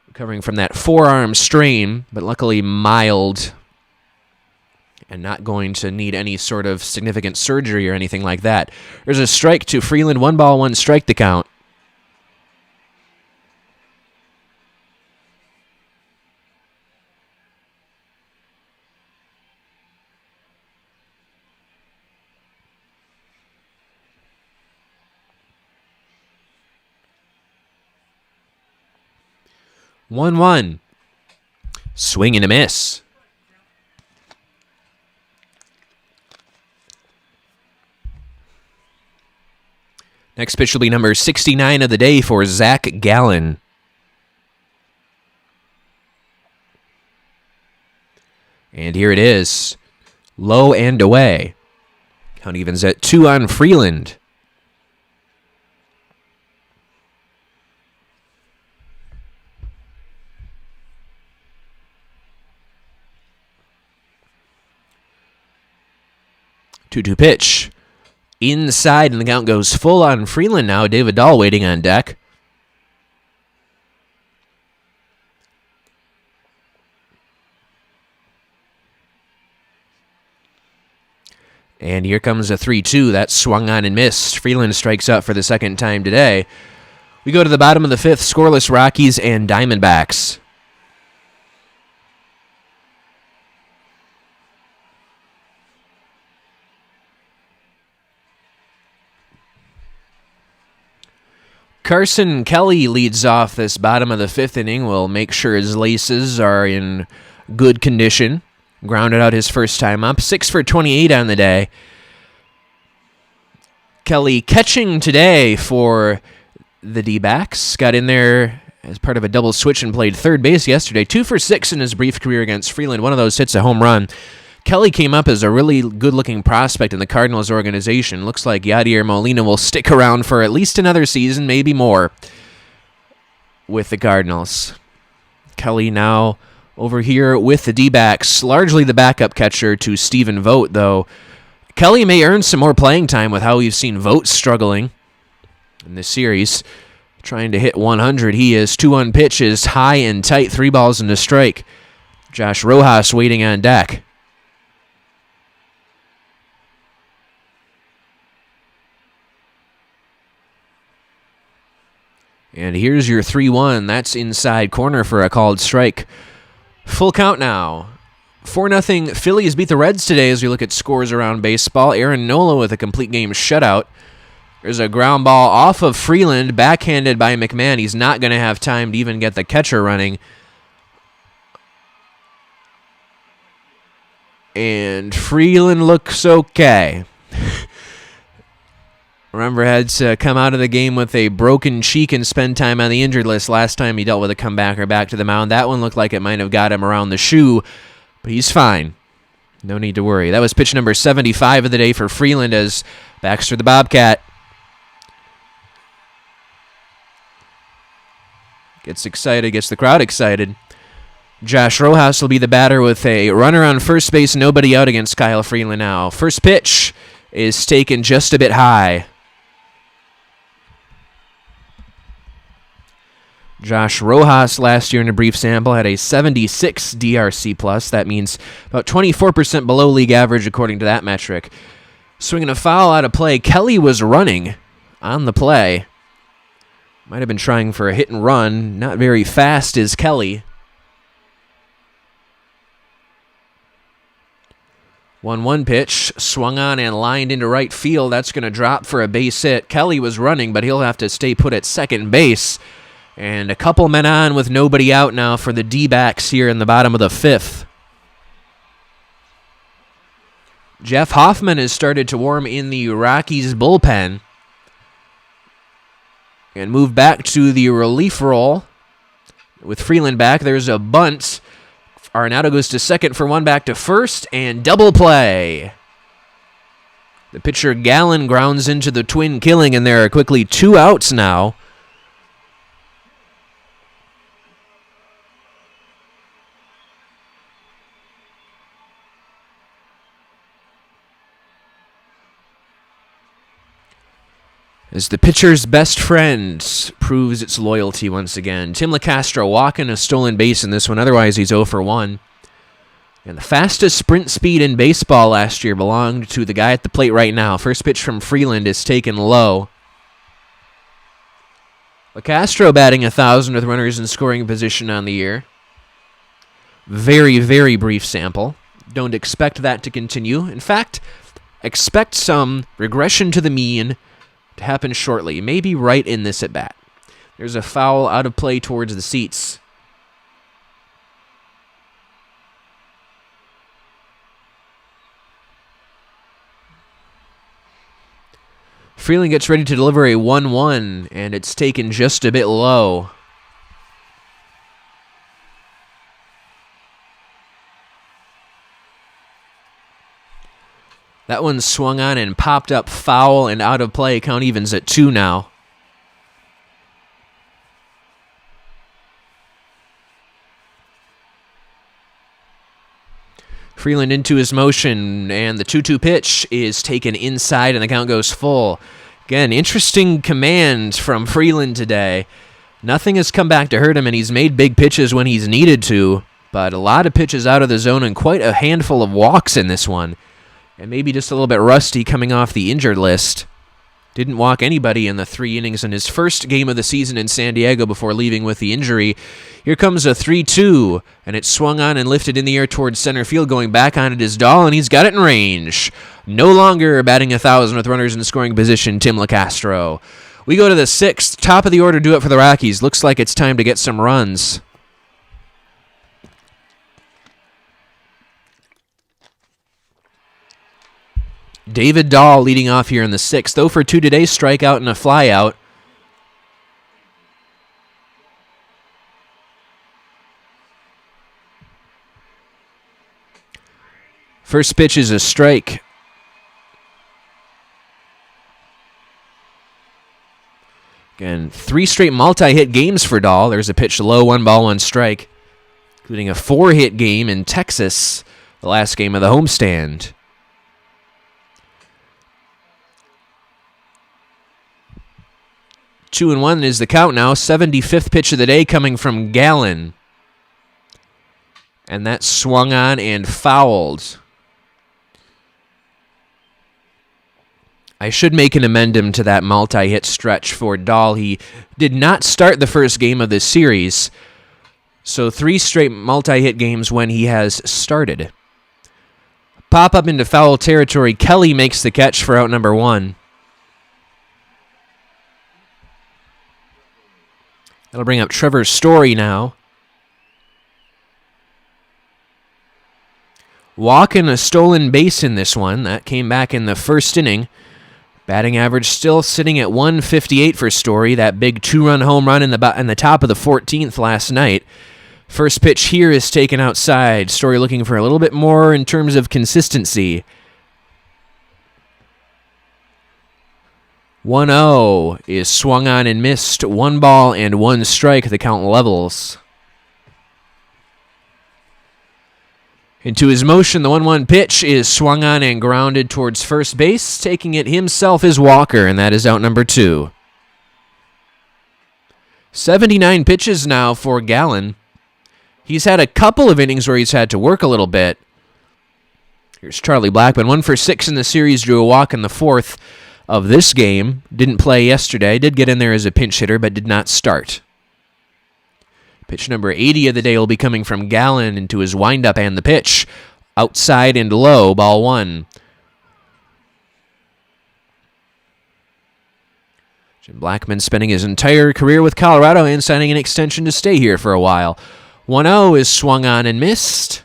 recovering from that forearm strain, but luckily mild and not going to need any sort of significant surgery or anything like that. There's a strike to Freeland. 1 ball, 1 strike, the count. One. Swing and a miss. Next pitch will be number 69 of the day for Zach Gallen. And here it is. Low and away. Count evens at 2 on Freeland. Two pitch. Inside, and the count goes full on Freeland now. David Dahl waiting on deck. And here comes a 3-2. That swung on and missed. Freeland strikes out for the second time today. We go to the bottom of the fifth. Scoreless Rockies and Diamondbacks. Carson Kelly leads off this bottom of the fifth inning. Will make sure his laces are in good condition. Grounded out his first time up. 6 for 28 on the day. Kelly catching today for the D-backs. Got in there as part of a double switch and played third base yesterday. 2 for 6 in his brief career against Freeland. One of those hits a home run. Kelly came up as a really good-looking prospect in the Cardinals organization. Looks like Yadier Molina will stick around for at least another season, maybe more, with the Cardinals. Kelly now over here with the D-backs, largely the backup catcher to Stephen Vogt, though. Kelly may earn some more playing time with how we've seen Vogt struggling in this series. Trying to hit 100. He is 2-1 pitches, high and tight, 3 balls and a strike. Josh Rojas waiting on deck. And here's your 3-1. That's inside corner for a called strike. Full count now. 4-0 Phillies beat the Reds today as we look at scores around baseball. Aaron Nola with a complete game shutout. There's a ground ball off of Freeland, backhanded by McMahon. He's not going to have time to even get the catcher running. And Freeland looks okay. Remember, had to come out of the game with a broken cheek and spend time on the injured list last time he dealt with a comebacker back to the mound. That one looked like it might have got him around the shoe, but he's fine. No need to worry. That was pitch number 75 of the day for Freeland as Baxter the Bobcat gets excited, gets the crowd excited. Josh Rojas will be the batter with a runner on first base, nobody out against Kyle Freeland now. First pitch is taken just a bit high. Josh Rojas last year in a brief sample had a 76 DRC+. That means about 24% below league average according to that metric. Swinging a foul out of play. Kelly was running on the play. Might have been trying for a hit and run. Not very fast is Kelly. 1-1 pitch, swung on and lined into right field. That's going to drop for a base hit. Kelly was running, but he'll have to stay put at second base. And a couple men on with nobody out now for the D-backs here in the bottom of the fifth. Jeff Hoffman has started to warm in the Rockies bullpen and move back to the relief role. With Freeland back, there's a bunt. Arenado goes to second for one, back to first, and double play. The pitcher Gallen grounds into the twin killing, and there are quickly 2 outs now. As the pitcher's best friend proves its loyalty once again. Tim LeCastro walking a stolen base in this one. Otherwise, he's 0 for 1. And the fastest sprint speed in baseball last year belonged to the guy at the plate right now. First pitch from Freeland is taken low. LeCastro batting 1,000 with runners in scoring position on the year. Very, very brief sample. Don't expect that to continue. In fact, expect some regression to the mean to happen shortly, maybe right in this at-bat. There's a foul out of play towards the seats. Freeland gets ready to deliver a 1-1, and it's taken just a bit low. That one swung on and popped up foul and out of play. Count evens at 2 now. Freeland into his motion, and the 2-2 pitch is taken inside, and the count goes full. Again, interesting command from Freeland today. Nothing has come back to hurt him, and he's made big pitches when he's needed to, but a lot of pitches out of the zone and quite a handful of walks in this one. And maybe just a little bit rusty coming off the injured list. Didn't walk anybody in the 3 innings in his first game of the season in San Diego before leaving with the injury. Here comes a 3-2, and it swung on and lifted in the air towards center field, going back on it is Dahl, and he's got it in range. No longer batting 1,000 with runners in scoring position, Tim LeCastro. We go to the 6th, top of the order, do it for the Rockies. Looks like it's time to get some runs. David Dahl leading off here in the 6th. 0 for 2 today, strikeout and a flyout. First pitch is a strike. Again, 3 straight multi-hit games for Dahl. There's a pitch low, 1 ball, 1 strike, including a 4-hit game in Texas, the last game of the homestand. Two and 1 is the count now. 75th pitch of the day coming from Gallen. And that swung on and fouled. I should make an amendment to that multi-hit stretch for Dahl. He did not start the first game of this series, so 3 straight multi-hit games when he has started. Pop up into foul territory. Kelly makes the catch for out number 1. That'll bring up Trevor Story now. Walk and a stolen base in this one. That came back in the first inning. Batting average still sitting at 158 for Story. That big 2-run home run in the top of the 14th last night. First pitch here is taken outside. Story looking for a little bit more in terms of consistency. 1-0 is swung on and missed. 1 ball and 1 strike. The count levels. Into his motion, the 1-1 pitch is swung on and grounded towards first base. Taking it himself is Walker, and that is out number 2. 79 pitches now for Gallen. He's had a couple of innings where he's had to work a little bit. Here's Charlie Blackmon. 1 for 6 in the series, drew a walk in the 4th of this game. Didn't play yesterday. Did get in there as a pinch hitter, but did not start. Pitch number 80 of the day will be coming from Gallen into his windup, and the pitch. Outside and low, ball 1. Jim Blackmon spending his entire career with Colorado and signing an extension to stay here for a while. 1-0 is swung on and missed.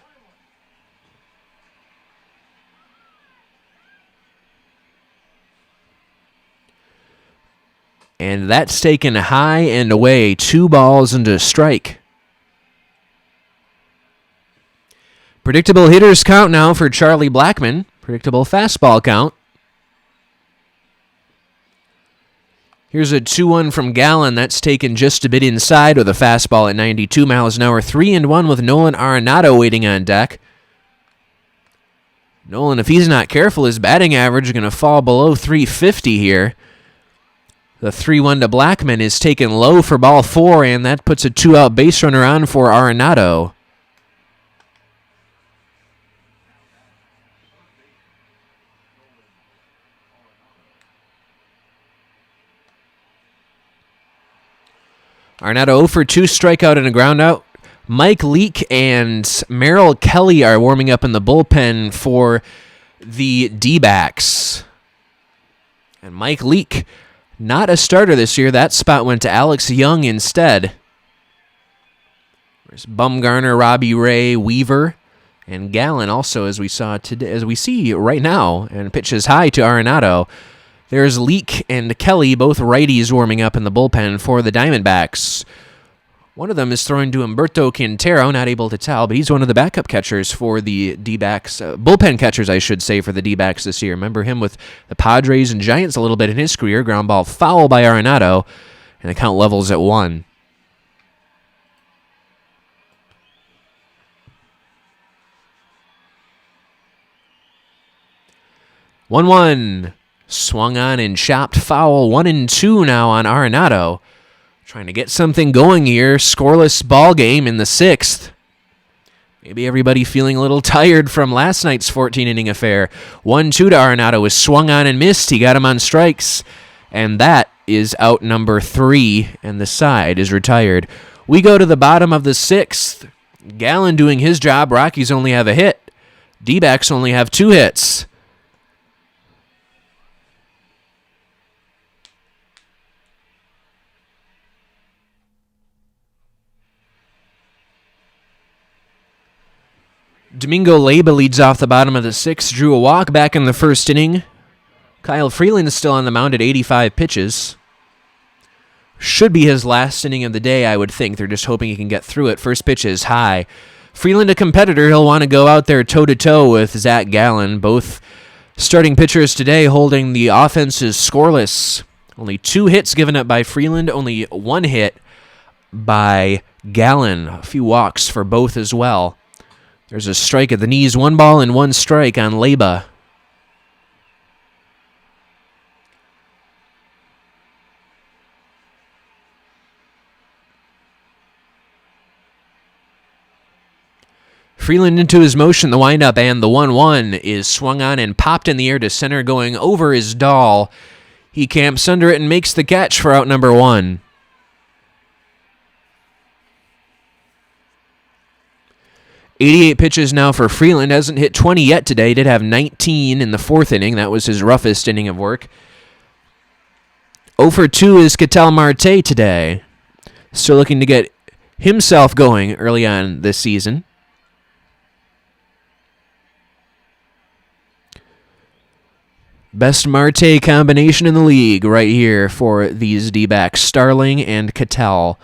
And that's taken high and away. 2 balls and a strike. Predictable hitters count now for Charlie Blackmon. Predictable fastball count. Here's a 2-1 from Gallen. That's taken just a bit inside with a fastball at 92 miles an hour. 3-1 with Nolan Arenado waiting on deck. Nolan, if he's not careful, his batting average is going to fall below 350 here. The 3-1 to Blackmon is taken low for ball 4, and that puts a 2-out base runner on for Arenado. Arenado 0 for 2, strikeout and a groundout. Mike Leake and Merrill Kelly are warming up in the bullpen for the D-backs. And Mike Leake, not a starter this year. That spot went to Alex Young instead. There's Bumgarner, Robbie Ray, Weaver, and Gallen also, as we saw today, as we see right now, and pitches high to Arenado. There's Leake and Kelly, both righties, warming up in the bullpen for the Diamondbacks. One of them is throwing to Humberto Quintero, not able to tell, but he's one of the backup catchers for the D-backs, bullpen catchers, I should say, for the D-backs this year. Remember him with the Padres and Giants a little bit in his career. Ground ball foul by Arenado, and the count levels at 1. One swung on and chopped foul. 1-2 now on Arenado. Trying to get something going here. Scoreless ball game in the 6th. Maybe everybody feeling a little tired from last night's 14-inning affair. 1-2 to Arenado was swung on and missed. He got him on strikes. And that is out number 3, and the side is retired. We go to the bottom of the 6th. Gallen doing his job. Rockies only have a hit. D-backs only have 2 hits. Domingo Leyba leads off the bottom of the sixth, drew a walk back in the first inning. Kyle Freeland is still on the mound at 85 pitches. Should be his last inning of the day, I would think. They're just hoping he can get through it. First pitch is high. Freeland, a competitor. He'll want to go out there toe-to-toe with Zach Gallen. Both starting pitchers today holding the offenses scoreless. Only 2 hits given up by Freeland. Only 1 hit by Gallen. A few walks for both as well. There's a strike at the knees. 1 ball and 1 strike on Leyba. Freeland into his motion, the windup, and the 1-1 is swung on and popped in the air to center, going over his Dahl. He camps under it and makes the catch for out number 1. .88 pitches now for Freeland. Hasn't hit 20 yet today. Did have 19 in the 4th inning. That was his roughest inning of work. 0 for 2 is Ketel Marte today. Still looking to get himself going early on this season. Best Marte combination in the league right here for these D-backs, Starling and Ketel.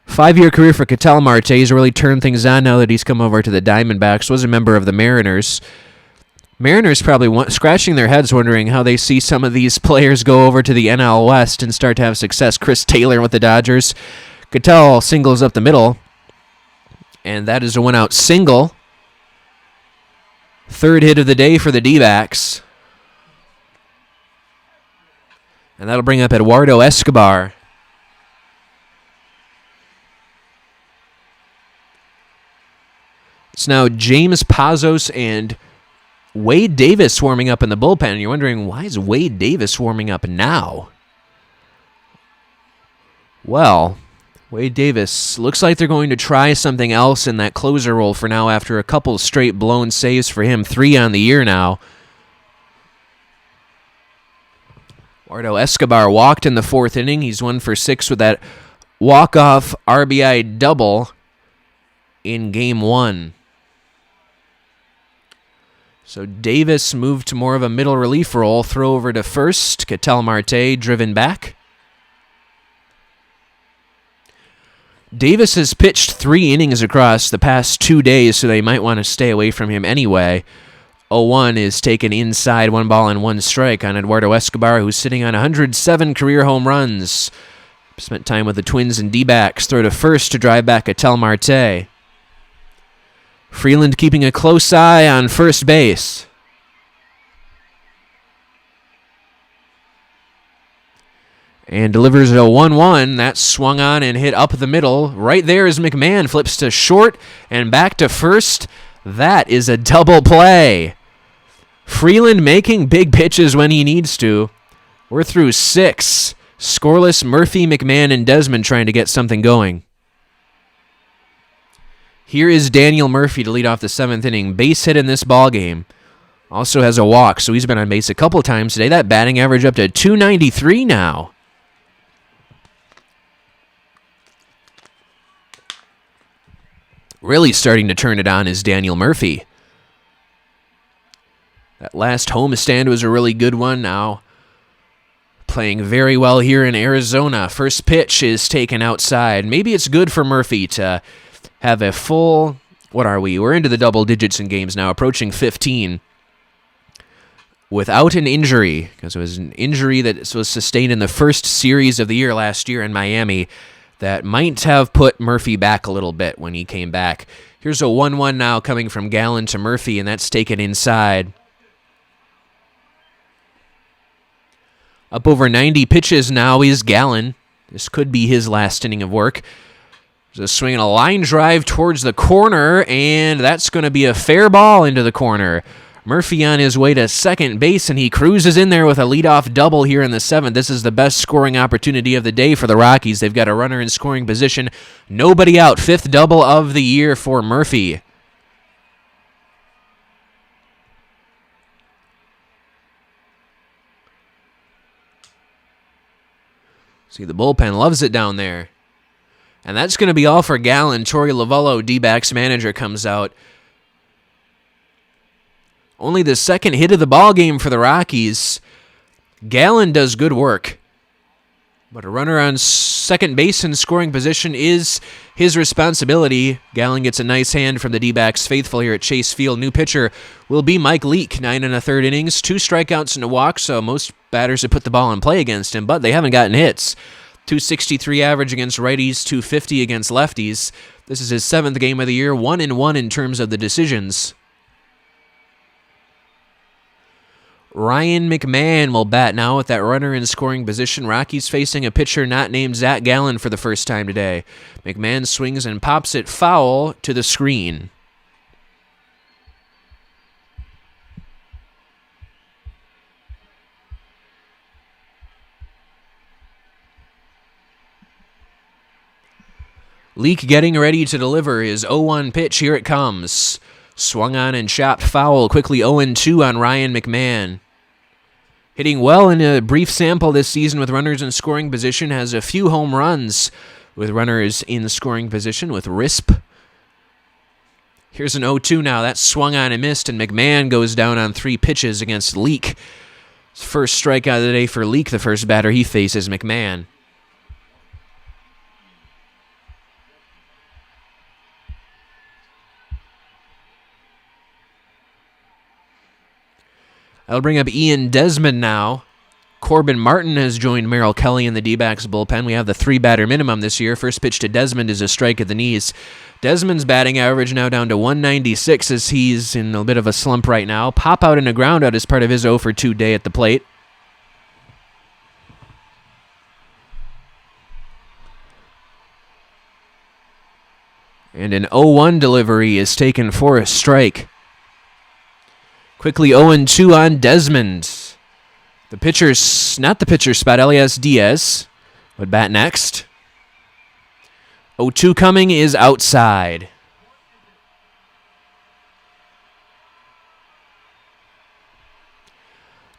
5-year career for Ketel Marte. He's really turned things on now that he's come over to the Diamondbacks. Was a member of the Mariners. Mariners probably scratching their heads wondering how they see some of these players go over to the NL West and start to have success. Chris Taylor with the Dodgers. Ketel singles up the middle, and that is a one-out single. 3rd hit of the day for the D-backs. And that'll bring up Eduardo Escobar. It's now James Pazos and Wade Davis warming up in the bullpen. And you're wondering, why is Wade Davis warming up now? Well, Wade Davis looks like they're going to try something else in that closer role for now after a couple straight blown saves for him. 3 on the year now. Eduardo Escobar walked in the 4th inning. He's 1 for 6 with that walk-off RBI double in Game 1. So Davis moved to more of a middle relief role. Throw over to first. Ketel Marte driven back. Davis has pitched 3 innings across the past 2 days, so they might want to stay away from him anyway. 0-1 is taken inside, 1 ball and 1 strike on Eduardo Escobar, who's sitting on 107 career home runs. Spent time with the Twins and D-backs. Throw to first to drive back Ketel Marte. Freeland keeping a close eye on first base. And delivers a 1-1. That's swung on and hit up the middle. Right there is McMahon. Flips to short and back to first. That is a double play. Freeland making big pitches when he needs to. We're through 6. Scoreless Murphy, McMahon, and Desmond trying to get something going. Here is Daniel Murphy to lead off the 7th inning. Base hit in this ball game. Also has a walk, so he's been on base a couple times today. That batting average up to .293 now. Really starting to turn it on is Daniel Murphy. That last homestand was a really good one. Now playing very well here in Arizona. First pitch is taken outside. Maybe it's good for Murphy to have a full, what are we? We're into the double digits in games now, approaching 15. Without an injury, because it was an injury that was sustained in the first series of the year last year in Miami that might have put Murphy back a little bit when he came back. Here's a 1-1 now coming from Gallen to Murphy, and that's taken inside. Up over 90 pitches now is Gallen. This could be his last inning of work. There's a swing and a line drive towards the corner, and that's going to be a fair ball into the corner. Murphy on his way to second base, and he cruises in there with a leadoff double here in the 7th. This is the best scoring opportunity of the day for the Rockies. They've got a runner in scoring position. Nobody out. 5th double of the year for Murphy. See, the bullpen loves it down there. And that's going to be all for Gallen. Torey Lovullo, D-backs manager, comes out. Only the second hit of the ball game for the Rockies. Gallen does good work. But a runner on second base in scoring position is his responsibility. Gallen gets a nice hand from the D-backs faithful here at Chase Field. New pitcher will be Mike Leake, 9 1/3 innings, 2 strikeouts and a walk, so most batters have put the ball in play against him, but they haven't gotten hits. 263 average against righties, 250 against lefties. This is his 7th game of the year, 1-1 in terms of the decisions. Ryan McMahon will bat now with that runner in scoring position. Rockies facing a pitcher not named Zach Gallen for the first time today. McMahon swings and pops it foul to the screen. Leake getting ready to deliver his 0-1 pitch. Here it comes. Swung on and chopped foul. Quickly 0-2 on Ryan McMahon. Hitting well in a brief sample this season with runners in scoring position. Has a few home runs with runners in scoring position with RISP. Here's an 0-2 now. That's swung on and missed, and McMahon goes down on 3 pitches against Leake. First strikeout of the day for Leake, the first batter he faces, McMahon. I'll bring up Ian Desmond now. Corbin Martin has joined Merrill Kelly in the D-backs bullpen. We have the 3-batter minimum this year. First pitch to Desmond is a strike at the knees. Desmond's batting average now down to 196 as he's in a bit of a slump right now. Pop out and a ground out as part of his 0-for-2 day at the plate. And an 0-1 delivery is taken for a strike. Quickly 0-2 on Desmond. The pitcher's, not the pitcher spot, Elias Diaz would bat next. 0-2 coming is outside.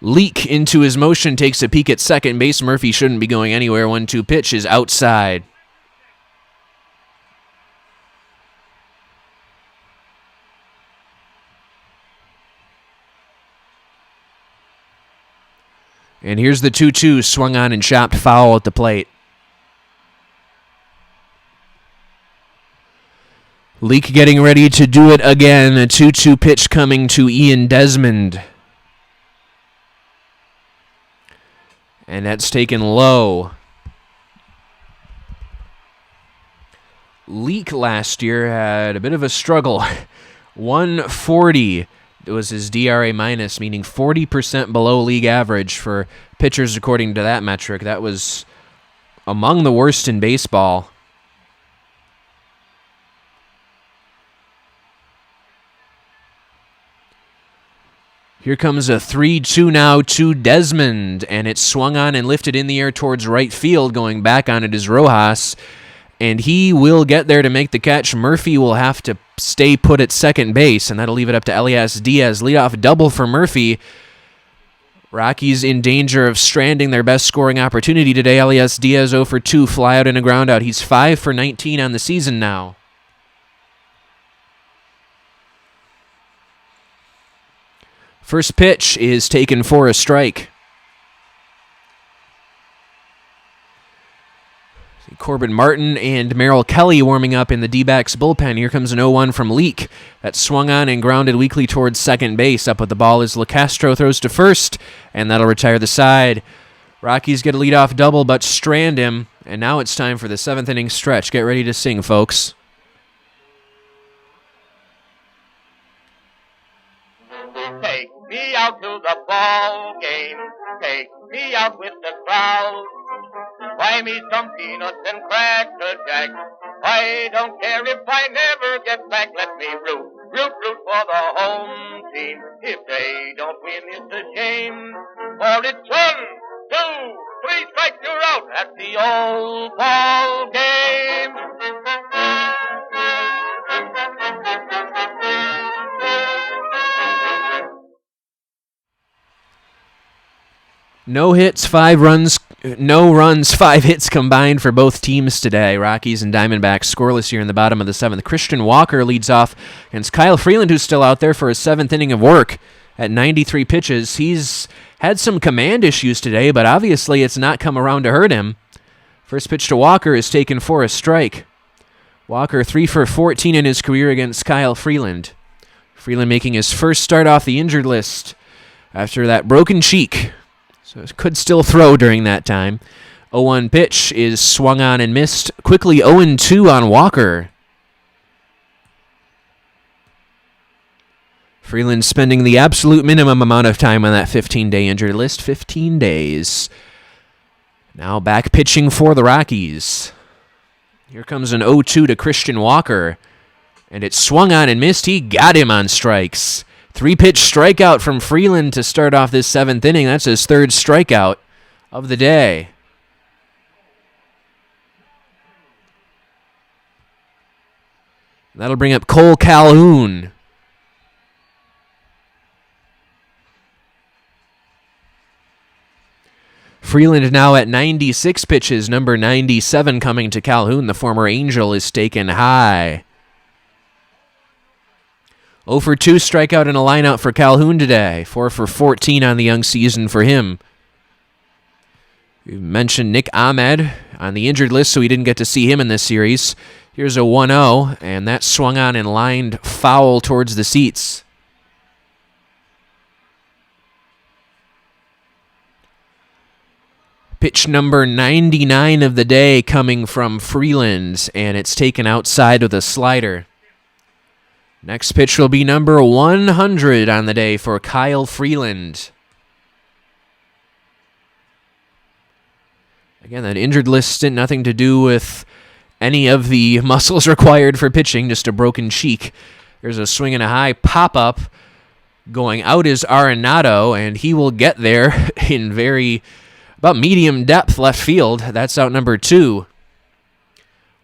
Leake into his motion, takes a peek at second base. Murphy shouldn't be going anywhere. 1-2 pitch is outside. And here's the 2-2, swung on and chopped foul at the plate. Leake getting ready to do it again. A 2-2 pitch coming to Ian Desmond. And that's taken low. Leake last year had a bit of a struggle. 140. It was his DRA minus, meaning 40% below league average for pitchers according to that metric. That was among the worst in baseball. Here comes a 3-2 now to Desmond, and it's swung on and lifted in the air towards right field. Going back on it is Rojas, and he will get there to make the catch. Murphy will have to stay put at second base, and that'll leave it up to Elias Diaz. Leadoff double for Murphy. Rockies in danger of stranding their best scoring opportunity today. Elias Diaz 0-for-2, fly out and a ground out. He's 5-for-19 on the season now. First pitch is taken for a strike. Corbin Martin and Merrill Kelly warming up in the D-backs bullpen. Here comes an 0-1 from Leake. That swung on and grounded weakly towards second base. Up with the ball is LeCastro, throws to first, and that'll retire the side. Rockies get a leadoff double, but strand him, and now it's time for the 7th inning stretch. Get ready to sing, folks. Take me out to the ball game. Take me out with the crowd. Buy me some peanuts and Cracker Jack. I don't care if I never get back. Let me root for the home team. If they don't win, it's a shame. For it's 1, 2, 3 strikes, you're out at the old ball game. No hits, 5 runs. No runs, 5 hits combined for both teams today. Rockies and Diamondbacks scoreless here in the bottom of the 7th. Christian Walker leads off against Kyle Freeland, who's still out there for his 7th inning of work. at 93 pitches. He's had some command issues today, but obviously it's not come around to hurt him. First pitch to Walker is taken for a strike. Walker 3 for 14 in his career against Kyle Freeland. Freeland making his first start off the injured list after that broken cheek. So could still throw during that time. 0-1 pitch is swung on and missed. Quickly 0-2 on Walker. Freeland spending the absolute minimum amount of time on that 15-day injured list. 15 days. Now back pitching for the Rockies. Here comes an 0-2 to Christian Walker. And it swung on and missed. He got him on strikes. 3-pitch strikeout from Freeland to start off this 7th inning. That's his 3rd strikeout of the day. That'll bring up Cole Calhoun. Freeland now at 96 pitches. Number 97 coming to Calhoun. The former Angel is taken high. 0 for 2 strikeout in a lineup for Calhoun today. 4 for 14 on the young season for him. We mentioned Nick Ahmed on the injured list, so we didn't get to see him in this series. Here's a 1-0, and that swung on and lined foul towards the seats. Pitch number 99 of the day coming from Freeland, and it's taken outside with a slider. Next pitch will be number 100 on the day for Kyle Freeland. Again, that injured list stint, nothing to do with any of the muscles required for pitching, just a broken cheek. There's a swing and a high pop-up. Going out is Arenado, and he will get there in about medium depth left field. That's out number 2.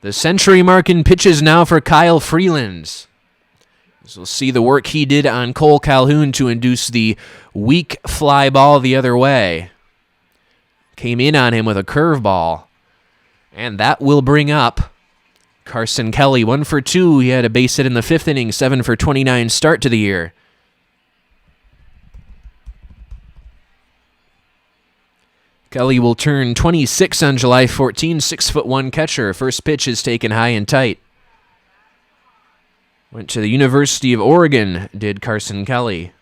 The century mark in pitches now for Kyle Freeland. So we'll see the work he did on Cole Calhoun to induce the weak fly ball the other way. Came in on him with a curveball. And that will bring up Carson Kelly. 1 for 2. He had a base hit in the 5th inning. 7 for 29 start to the year. Kelly will turn 26 on July 14. 6'1" catcher. First pitch is taken high and tight. Went to the University of Oregon, did Carson Kelly.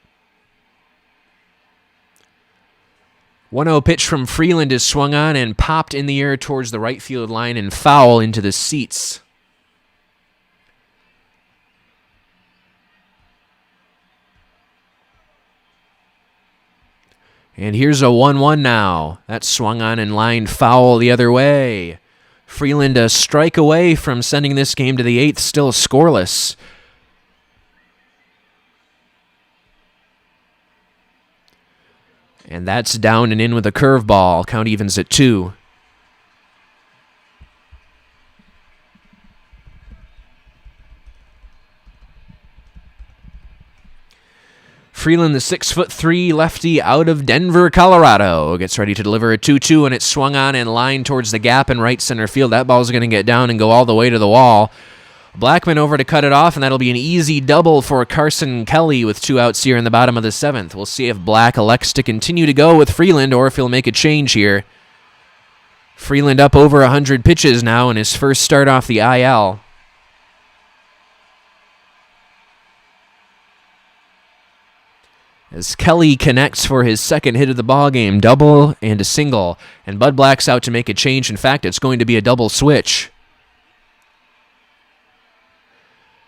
1-0 pitch from Freeland is swung on and popped in the air towards the right field line and foul into the seats. And here's a 1-1 now. That's swung on and lined foul the other way. Freeland a strike away from sending this game to the 8th, still scoreless. And that's down and in with a curveball. Count evens at 2. Freeland, the 6'3" lefty out of Denver, Colorado, gets ready to deliver a 2-2, and it's swung on and lined towards the gap in right center field. That ball's going to get down and go all the way to the wall. Blackman over to cut it off, and that'll be an easy double for Carson Kelly with 2 outs here in the bottom of the 7th. We'll see if Black elects to continue to go with Freeland or if he'll make a change here. Freeland up over 100 pitches now in his first start off the IL. As Kelly connects for his second hit of the ballgame, double and a single, and Bud Black's out to make a change. In fact, it's going to be a double switch.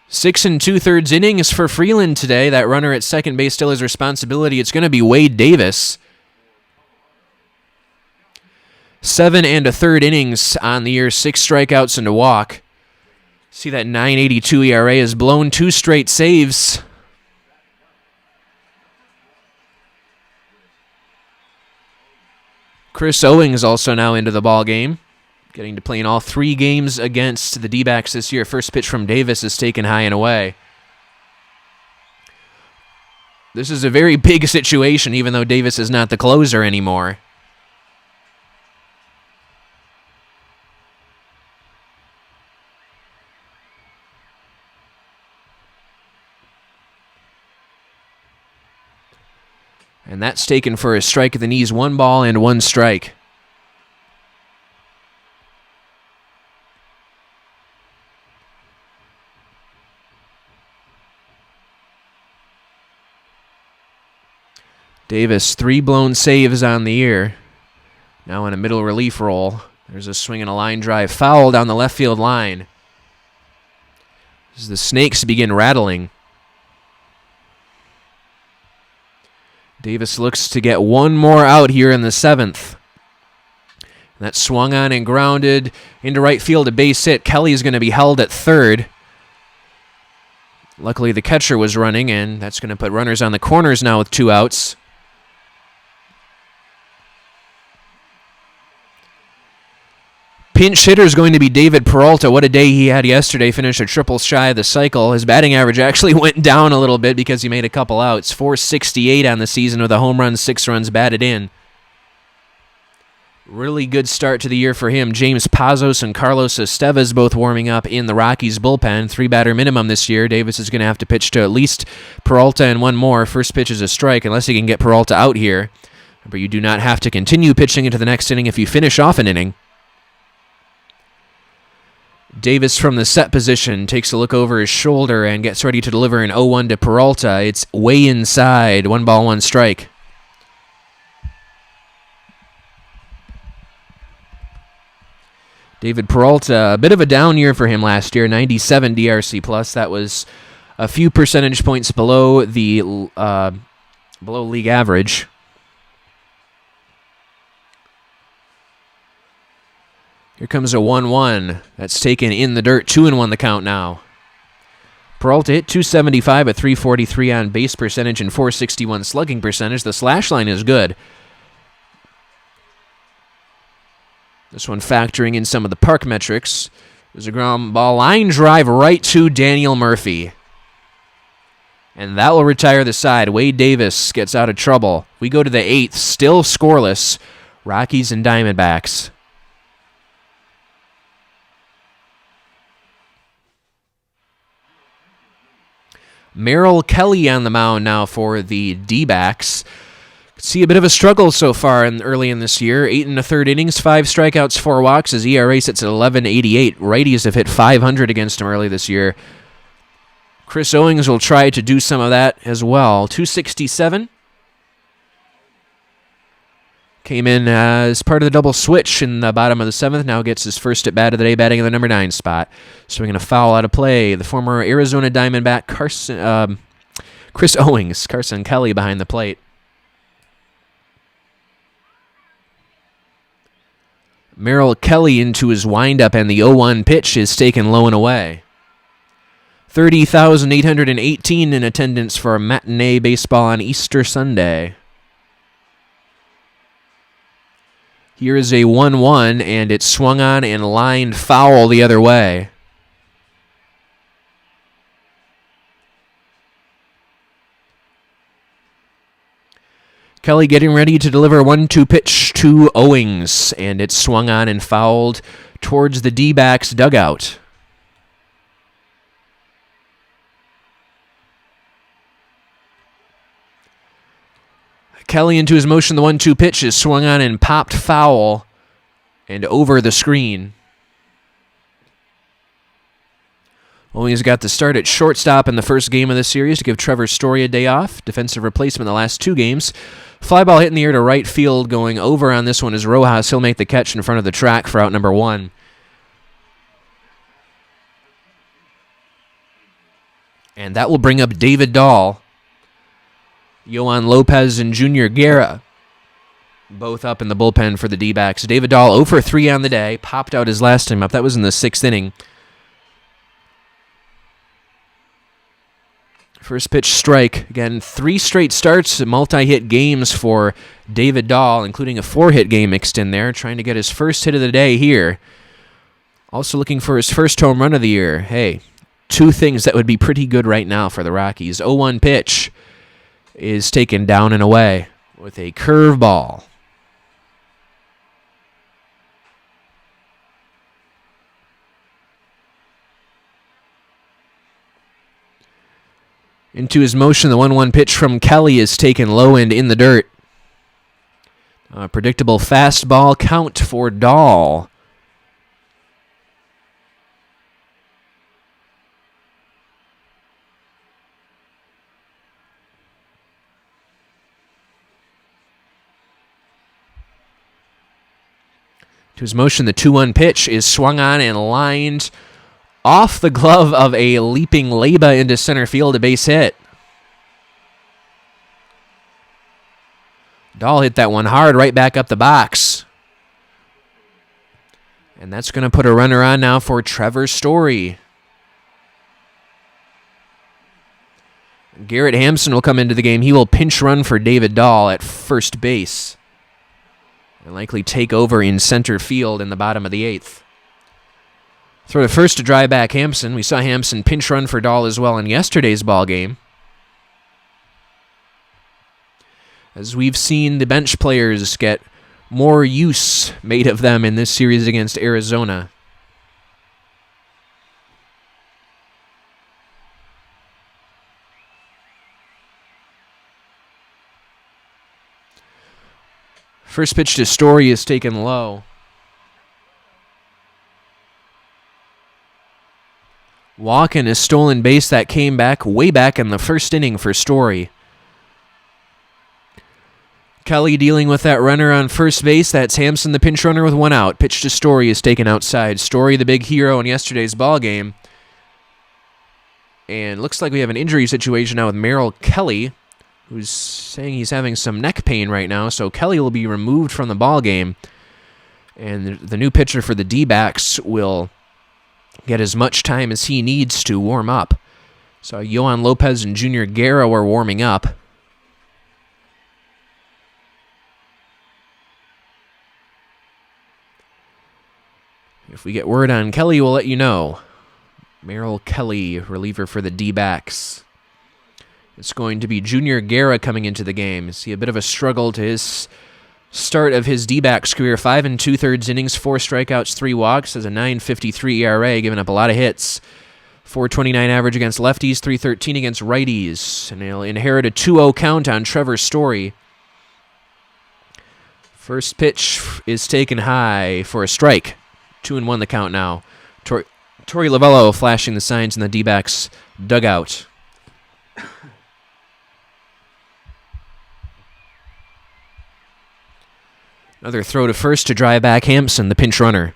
6 2/3 innings for Freeland today. That runner at second base still his responsibility. It's going to be Wade Davis. 7 1/3 innings on the year, 6 strikeouts and a walk. See that 9.82 ERA has blown 2 straight saves. Chris Owings also now into the ball game, getting to play in all 3 games against the D-backs this year. First pitch from Davis is taken high and away. This is a very big situation, even though Davis is not the closer anymore. And that's taken for a strike at the knees. 1 ball and 1 strike. Davis, 3 blown saves on the year. Now in a middle relief role. There's a swing and a line drive. Foul down the left field line. As the Snakes begin rattling. Davis looks to get 1 more out here in the 7th. That swung on and grounded into right field, a base hit. Kelly is going to be held at 3rd. Luckily the catcher was running, and that's going to put runners on the corners now with 2 outs. Pinch hitter is going to be David Peralta. What a day he had yesterday. Finished a triple shy of the cycle. His batting average actually went down a little bit because he made a couple outs. .468 on the season with a home run, 6 runs batted in. Really good start to the year for him. James Pazos and Carlos Estevez both warming up in the Rockies bullpen. 3-batter minimum this year. Davis is going to have to pitch to at least Peralta and 1 more. First pitch is a strike unless he can get Peralta out here. But you do not have to continue pitching into the next inning if you finish off an inning. Davis from the set position takes a look over his shoulder and gets ready to deliver an 0-1 to Peralta. It's way inside. 1 ball, 1 strike. David Peralta, a bit of a down year for him last year, 97 DRC plus. That was a few percentage points below the below league average. Here comes a 1-1. That's taken in the dirt. 2-1 the count now. Peralta hit .275 at .343 on base percentage and .461 slugging percentage. The slash line is good. This one factoring in some of the park metrics. There's a ground ball line drive right to Daniel Murphy. And that will retire the side. Wade Davis gets out of trouble. We go to the 8th, still scoreless. Rockies and Diamondbacks. Merrill Kelly on the mound now for the D-backs. See a bit of a struggle so far early in this year. 8 1/3 innings, 5 strikeouts, 4 walks. His ERA sits at 11.88. Righties have hit .500 against him early this year. Chris Owings will try to do some of that as well. .267. Came in as part of the double switch in the bottom of the 7th. Now gets his first at bat of the day, batting in the number 9 spot. Swinging a foul out of play. The former Arizona Diamondback Chris Owings. Carson Kelly behind the plate. Merrill Kelly into his windup, and the 0-1 pitch is taken low and away. 30,818 in attendance for matinee baseball on Easter Sunday. Here is a 1-1, and it's swung on and lined foul the other way. Kelly getting ready to deliver 1-2 pitch to Owings, and it's swung on and fouled towards the D-backs dugout. Kelly into his motion, the 1-2 pitch is swung on and popped foul and over the screen. Owings got the start at shortstop in the first game of the series to give Trevor Story a day off. Defensive replacement the last 2 games. Fly ball hit in the air to right field. Going over on this one is Rojas. He'll make the catch in front of the track for out number 1. And that will bring up David Dahl. Yohan Lopez and Junior Guerra both up in the bullpen for the D-backs. David Dahl 0 for 3 on the day. Popped out his last time up. That was in the 6th inning. First pitch strike. Again, 3 straight starts, multi-hit games for David Dahl, including a 4-hit game mixed in there, trying to get his first hit of the day here. Also looking for his first home run of the year. Hey, 2 things that would be pretty good right now for the Rockies. 0-1 pitch is taken down and away with a curveball. Into his motion, the 1-1 pitch from Kelly is taken low and in the dirt. A predictable fastball count for Dahl. To his motion, the 2-1 pitch is swung on and lined off the glove of a leaping Leba into center field, a base hit. Dahl hit that one hard right back up the box. And that's going to put a runner on now for Trevor Story. Garrett Hampson will come into the game. He will pinch run for David Dahl at first base and likely take over in center field in the bottom of the 8th. Throw to first to drive back Hampson. We saw Hampson pinch run for Dahl as well in yesterday's ball game. As we've seen the bench players get more use made of them in this series against Arizona. First pitch to Story is taken low. Walk and a stolen base that came back way back in the first inning for Story. Kelly dealing with that runner on first base. That's Hampson, the pinch runner, with one out. Pitch to Story is taken outside. Story, the big hero in yesterday's ball game. And looks like we have an injury situation now with Merrill Kelly, who's saying he's having some neck pain right now. So Kelly will be removed from the ball game. And the new pitcher for the D-backs will get as much time as he needs to warm up. So Yohan Lopez and Junior Guerra are warming up. If we get word on Kelly, we'll let you know. Merrill Kelly, reliever for the D-backs. It's going to be Junior Guerra coming into the game. See a bit of a struggle to his start of his D-backs career. 5 2/3 innings, 4 strikeouts, 3 walks, has a 9.53 ERA, giving up a lot of hits. 4.29 average against lefties, 3.13 against righties. And he'll inherit a 2-0 count on Trevor Story. First pitch is taken high for a strike. 2-1 the count now. Torey Lovello flashing the signs in the D-backs dugout. Another throw to first to drive back Hampson, the pinch runner.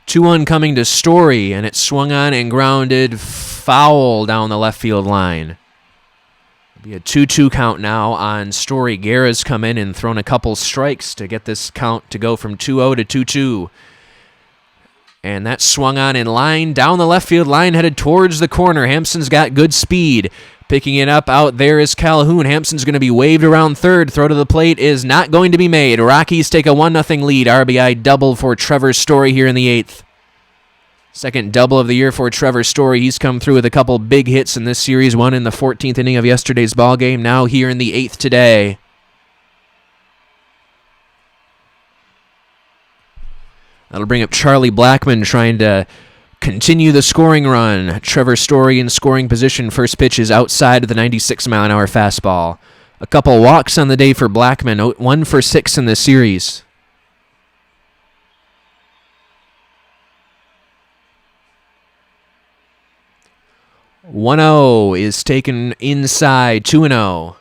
Two-one coming to Story, and it's swung on and grounded foul down the left field line. It'll be a 2-2 count now on Story. Guerra's come in and thrown a couple strikes to get this count to go from 2-0 to 2-2. And that swung on in line, down the left field line, headed towards the corner. Hampson's got good speed. Picking it up out there is Calhoun. Hampson's going to be waved around third. Throw to the plate is not going to be made. Rockies take a 1-0 lead. RBI double for Trevor Story here in the 8th. Second double of the year for Trevor Story. He's come through with a couple big hits in this series. One in the 14th inning of yesterday's ball game. Now here in the 8th today. That'll bring up Charlie Blackmon trying to continue the scoring run. Trevor Story in scoring position. First pitch is outside of the 96-mile-an-hour fastball. A couple walks on the day for Blackmon. 1 for 6 in this series. "1-0 is taken inside. 2-0.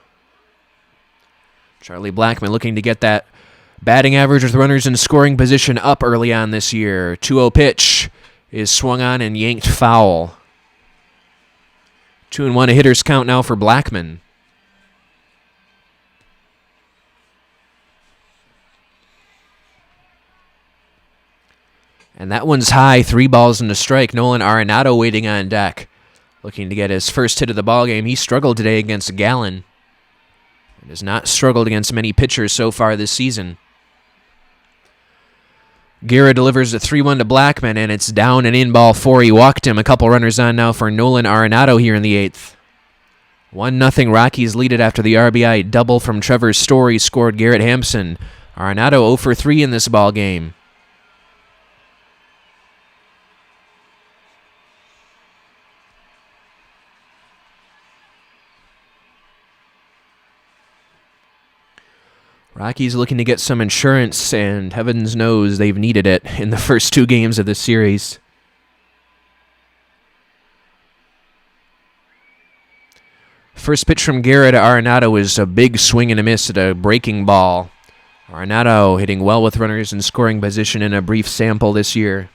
Charlie Blackmon looking to get that batting average with runners in scoring position up early on this year. 2-0 pitch is swung on and yanked foul. 2-1 a hitter's count now for Blackmon. And that one's high, 3 balls and a strike. Nolan Arenado waiting on deck, looking to get his first hit of the ballgame. He struggled today against Gallen and has not struggled against many pitchers so far this season. Guerra delivers a 3-1 to Blackmon, and it's down and in ball 4. He walked him. A couple runners on now for Nolan Arenado here in the 8th. 1-0 Rockies lead it after the RBI double from Trevor Story scored Garrett Hampson. Arenado 0 for 3 in this ball game. Rockies looking to get some insurance, and heavens knows they've needed it in the first 2 games of this series. First pitch from Guerra to Arenado is a big swing and a miss at a breaking ball. Arenado hitting well with runners in scoring position in a brief sample this year.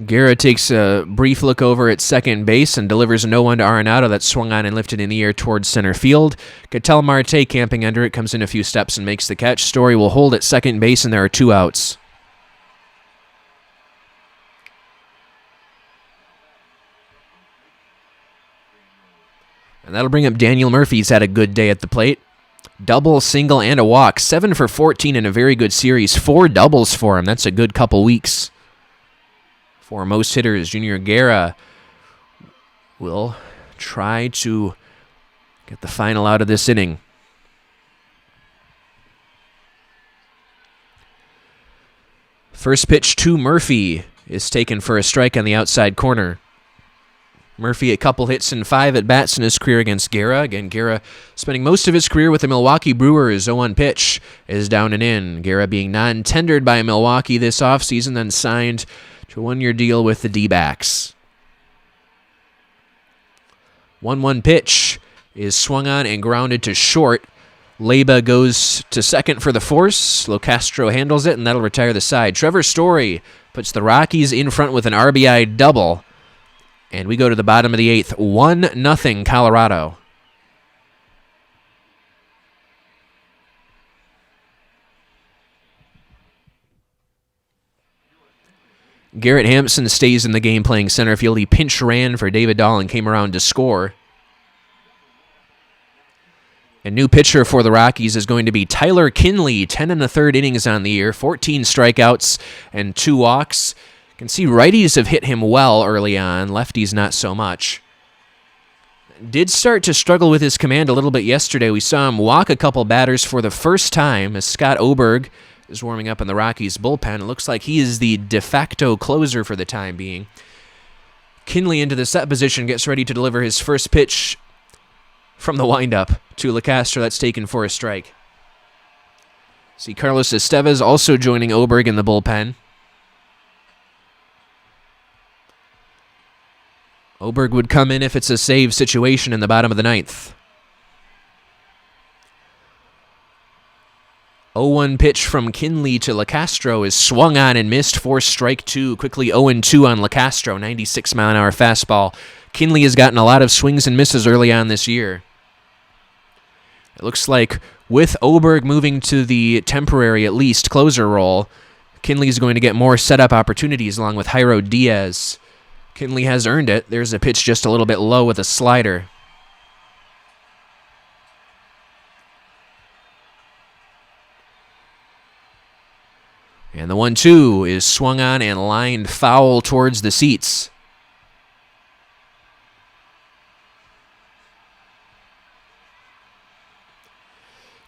Guerra takes a brief look over at second base and delivers a 0-1 to Arenado that swung on and lifted in the air towards center field. Ketel Marte camping under it comes in a few steps and makes the catch. Story will hold at second base and there are 2 outs. And that'll bring up Daniel Murphy. He's had a good day at the plate. Double, single, and a walk. 7 for 14 in a very good series. 4 doubles for him. That's a good couple weeks. For most hitters, Junior Guerra will try to get the final out of this inning. First pitch to Murphy is taken for a strike on the outside corner. Murphy a couple hits and 5 at-bats in his career against Guerra. Again, Guerra spending most of his career with the Milwaukee Brewers. 0-1 pitch is down and in. Guerra being non-tendered by Milwaukee this offseason, then signed to a 1-year deal with the D-backs. 1-1 pitch is swung on and grounded to short. Leyba goes to second for the force. Locastro handles it, and that'll retire the side. Trevor Story puts the Rockies in front with an RBI double. And we go to the bottom of the 8th. 1-0 Colorado. Garrett Hampson stays in the game playing center field. He pinch ran for David Dahl and came around to score. A new pitcher for the Rockies is going to be Tyler Kinley. 10 1/3 innings on the year, 14 strikeouts and 2 walks. You can see righties have hit him well early on, lefties not so much. Did start to struggle with his command a little bit yesterday. We saw him walk a couple batters for the first time as Scott Oberg is warming up in the Rockies bullpen. It looks like he is the de facto closer for the time being. Kinley into the set position, gets ready to deliver his first pitch from the windup to Locastro. That's taken for a strike. See Carlos Estevez also joining Oberg in the bullpen. Oberg would come in if it's a save situation in the bottom of the 9th. 0-1 pitch from Kinley to Locastro is swung on and missed for strike 2. Quickly 0-2 on Locastro, 96-mile-an-hour fastball. Kinley has gotten a lot of swings and misses early on this year. It looks like with Oberg moving to the temporary, at least, closer role, Kinley's going to get more setup opportunities along with Jairo Diaz. Kinley has earned it. There's a pitch just a little bit low with a slider. And the 1-2 is swung on and lined foul towards the seats.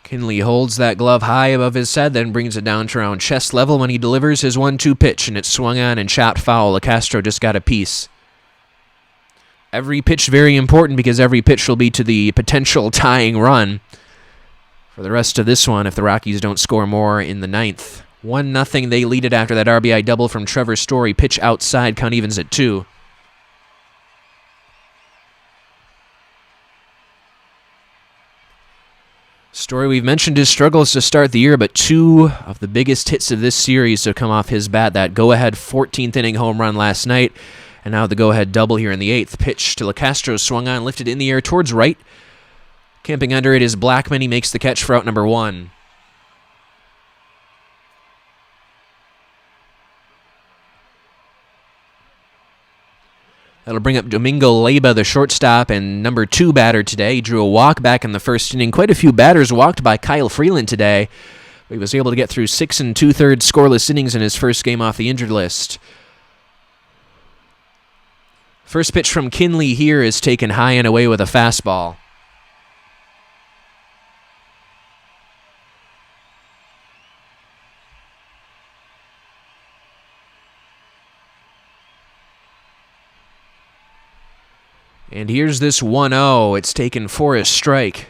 Kinley holds that glove high above his head, then brings it down to around chest level when he delivers his 1-2 pitch, and it's swung on and chopped foul. Locastro just got a piece. Every pitch very important because every pitch will be to the potential tying run for the rest of this one if the Rockies don't score more in the 9th. 1-0, they lead it after that RBI double from Trevor Story. Pitch outside, count evens at 2. Story, we've mentioned his struggles to start the year, but 2 of the biggest hits of this series have come off his bat. That go-ahead 14th inning home run last night, and now the go-ahead double here in the 8th. Pitch to Locastro, swung on, lifted in the air towards right. Camping under it is Blackman. He makes the catch for out number 1. That'll bring up Domingo Leyba, the shortstop and number 2 batter today. He drew a walk back in the first inning. Quite a few batters walked by Kyle Freeland today. He was able to get through 6 2/3 scoreless innings in his first game off the injured list. First pitch from Kinley here is taken high and away with a fastball. And here's this 1-0. It's taken for a strike.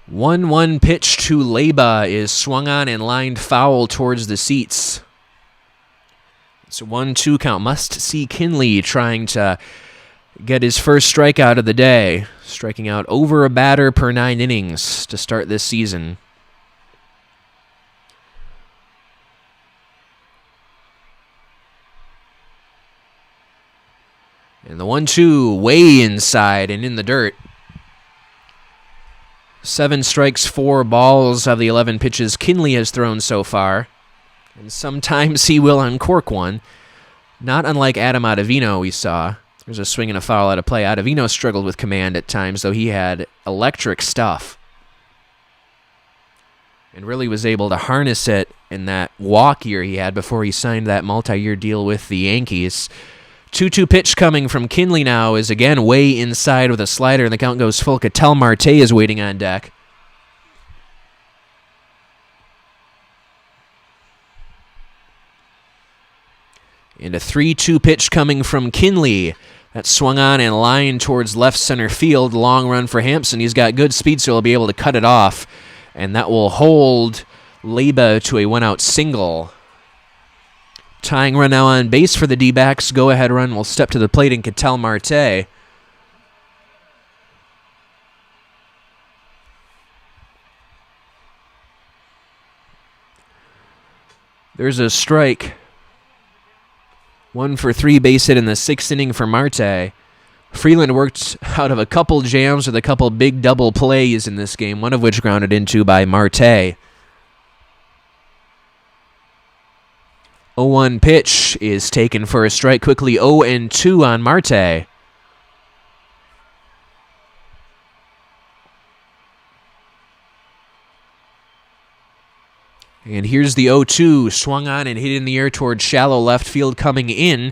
One pitch to Leyba is swung on and lined foul towards the seats. It's a 1-2 count. Must see Kinley trying to get his first strikeout of the day, striking out over a batter per 9 innings to start this season. And the 1-2 way inside and in the dirt. 7 strikes, 4 balls of the 11 pitches Kinley has thrown so far. And sometimes he will uncork one. Not unlike Adam Ottavino we saw. There's a swing and a foul out of play. Ottavino struggled with command at times, though he had electric stuff. And really was able to harness it in that walk year he had before he signed that multi-year deal with the Yankees. 2-2 pitch coming from Kinley now is again way inside with a slider, and the count goes full. Ketel Marte is waiting on deck. And a 3-2 pitch coming from Kinley. That swung on and lined towards left center field. Long run for Hampson. He's got good speed, so he'll be able to cut it off. And that will hold Leyba to a 1-out single. Tying run now on base for the D-backs. Go-ahead run will step to the plate in Ketel Marte. There's a strike. 1 for 3 base hit in the 6th inning for Marte. Freeland worked out of a couple jams with a couple big double plays in this game, one of which grounded into by Marte. 0-1 pitch is taken for a strike quickly. 0-2 on Marte. And here's the 0-2, swung on and hit in the air towards shallow left field coming in.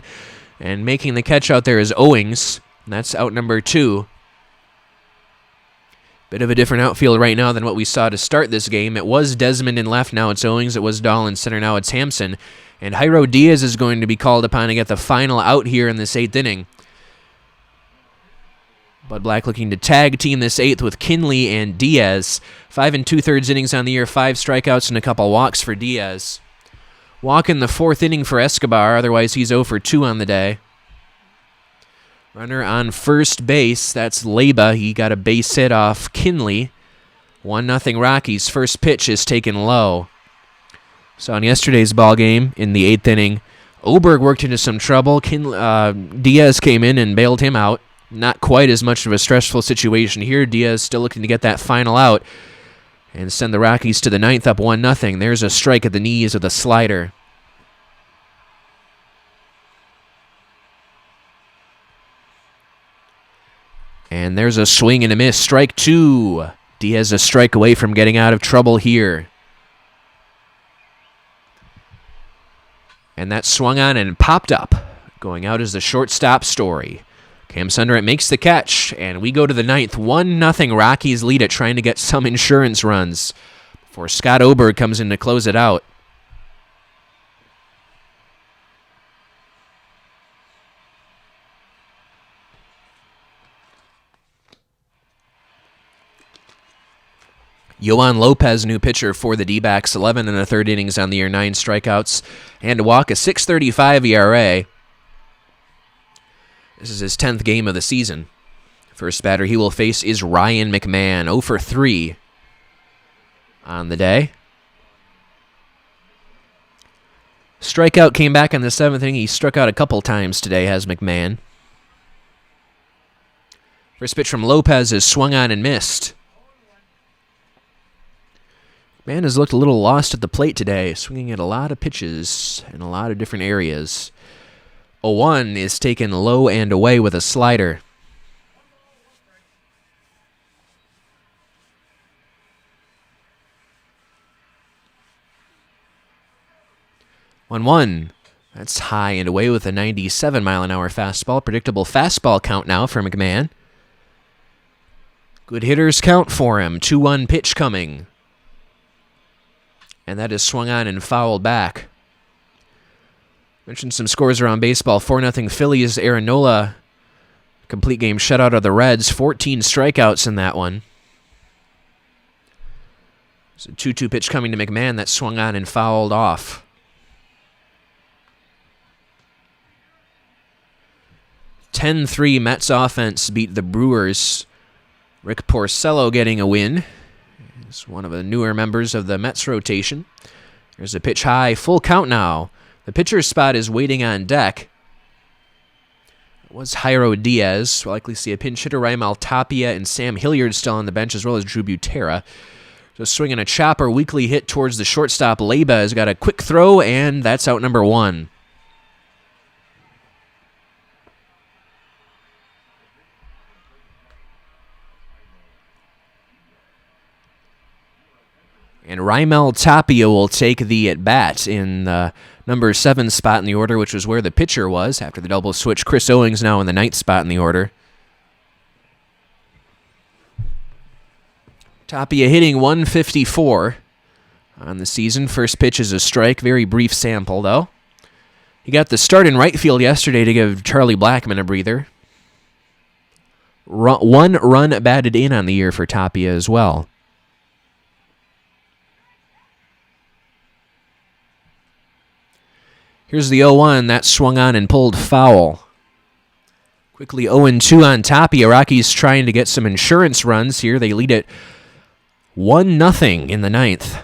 And making the catch out there is Owings. And that's out number 2. Bit of a different outfield right now than what we saw to start this game. It was Desmond in left, now it's Owings. It was Dahl in center, now it's Hampson. And Jairo Diaz is going to be called upon to get the final out here in this 8th inning. Bud Black looking to tag team this 8th with Kinley and Diaz. 5 2/3 innings on the year, 5 strikeouts and a couple walks for Diaz. Walk in the 4th inning for Escobar, otherwise he's 0 for 2 on the day. Runner on first base, that's Leyba. He got a base hit off Kinley. 1-0 Rockies. First pitch is taken low. So in yesterday's ball game, in the 8th inning, Oberg worked into some trouble. Diaz came in and bailed him out. Not quite as much of a stressful situation here. Diaz still looking to get that final out and send the Rockies to the 9th up 1-0. There's a strike at the knees with a slider. And there's a swing and a miss. Strike 2. Diaz a strike away from getting out of trouble here. And that swung on and popped up. Going out is the shortstop Story. Cam Sunderant makes the catch, and we go to the 9th. 1-0 Rockies lead it, trying to get some insurance runs before Scott Oberg comes in to close it out. Yohan Lopez, new pitcher for the D-backs, 11 1/3 innings on the year, 9 strikeouts, and a walk, a 6.35 ERA. This is his 10th game of the season. First batter he will face is Ryan McMahon, 0 for 3 on the day. Strikeout came back in the 7th inning. He struck out a couple times today, has McMahon. First pitch from Lopez is swung on and missed. Man has looked a little lost at the plate today, swinging at a lot of pitches in a lot of different areas. 0-1 is taken low and away with a slider. 1-1. That's high and away with a 97-mile-an-hour fastball. Predictable fastball count now for McMahon. Good hitters count for him. 2-1 pitch coming. And that is swung on and fouled back. Mentioned some scores around baseball. 4-0 Phillies. Aaron Nola, complete game shutout of the Reds. 14 strikeouts in that one. It's a 2-2 pitch coming to McMahon that swung on and fouled off. 10-3 Mets offense beat the Brewers. Rick Porcello getting a win. He's one of the newer members of the Mets rotation. There's a pitch high, full count now. The pitcher's spot is waiting on deck. It was Jairo Diaz. We'll likely see a pinch hitter, Raimel Tapia, and Sam Hilliard still on the bench, as well as Drew Butera. So swinging a chopper, weakly hit towards the shortstop. Leyba has got a quick throw, and that's out number 1. And Raimel Tapia will take the at-bat in the number 7 spot in the order, which was where the pitcher was after the double switch. Chris Owings now in the 9th spot in the order. Tapia hitting 154 on the season. First pitch is a strike. Very brief sample, though. He got the start in right field yesterday to give Charlie Blackmon a breather. 1 run batted in on the year for Tapia as well. Here's the 0-1. That swung on and pulled foul. Quickly 0-2 on Tapia. Rockies trying to get some insurance runs here. They lead it 1-0 in the 9th.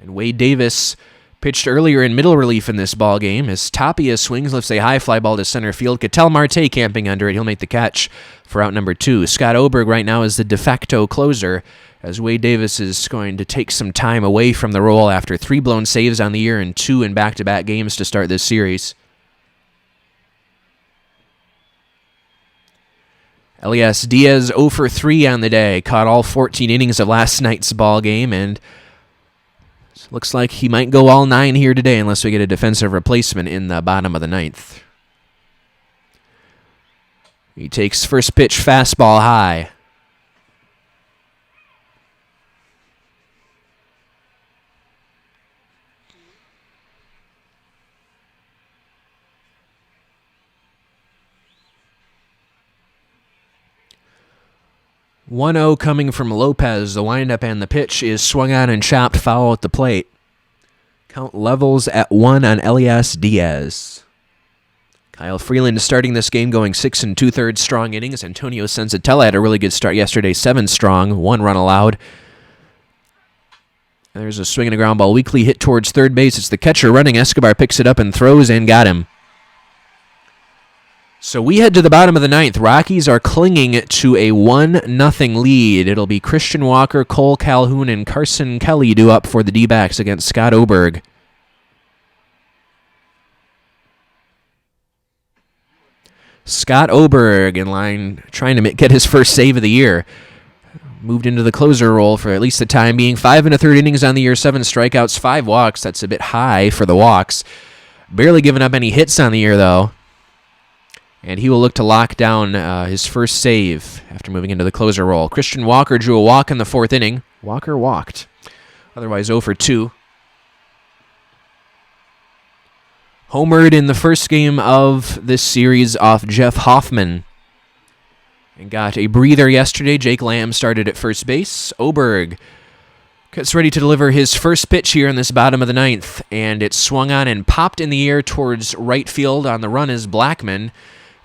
And Wade Davis pitched earlier in middle relief in this ball game. As Tapia swings, lifts a high fly ball to center field. Ketel Marte camping under it. He'll make the catch for out number 2. Scott Oberg right now is the de facto closer, as Wade Davis is going to take some time away from the role after 3 blown saves on the year and 2 in back-to-back games to start this series. Elias Diaz 0 for 3 on the day. Caught all 14 innings of last night's ball game, and looks like he might go all 9 here today unless we get a defensive replacement in the bottom of the 9th. He takes first pitch fastball high. "1-0 coming from Lopez. The windup and the pitch is swung on and chopped foul at the plate. Count levels at 1 on Elias Diaz. Kyle Freeland starting this game going 6 2/3 strong innings. Antonio Senzatella had a really good start yesterday, 7 strong, 1 run allowed. And there's a swing and a ground ball. Weakly hit towards third base. It's the catcher running. Escobar picks it up and throws and got him. So we head to the bottom of the 9th. Rockies are clinging to a 1-0 lead. It'll be Christian Walker, Cole Calhoun, and Carson Kelly due up for the D-backs against Scott Oberg. Scott Oberg in line trying to get his first save of the year. Moved into the closer role for at least the time being. 5 1/3 innings on the year, 7 strikeouts, 5 walks. That's a bit high for the walks. Barely giving up any hits on the year, though. And he will look to lock down his first save after moving into the closer role. Christian Walker drew a walk in the 4th inning. Walker walked. Otherwise 0 for 2. Homered in the first game of this series off Jeff Hoffman. And got a breather yesterday. Jake Lamb started at first base. Oberg gets ready to deliver his first pitch here in this bottom of the 9th. And it swung on and popped in the air towards right field. On the run is Blackmon.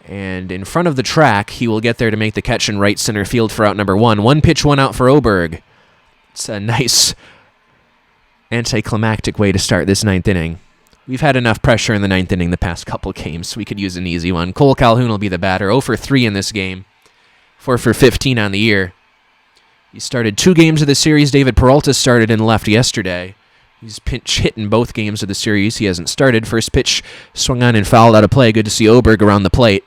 And in front of the track, he will get there to make the catch in right center field for out number 1. 1 pitch, 1 out for Oberg. It's a nice anticlimactic way to start this 9th inning. We've had enough pressure in the 9th inning the past couple games. We could use an easy one. Cole Calhoun will be the batter. 0 for 3 in this game. 4 for 15 on the year. He started 2 games of the series. David Peralta started and left yesterday. He's pinch hit in both games of the series. He hasn't started. First pitch swung on and fouled out of play. Good to see Oberg around the plate.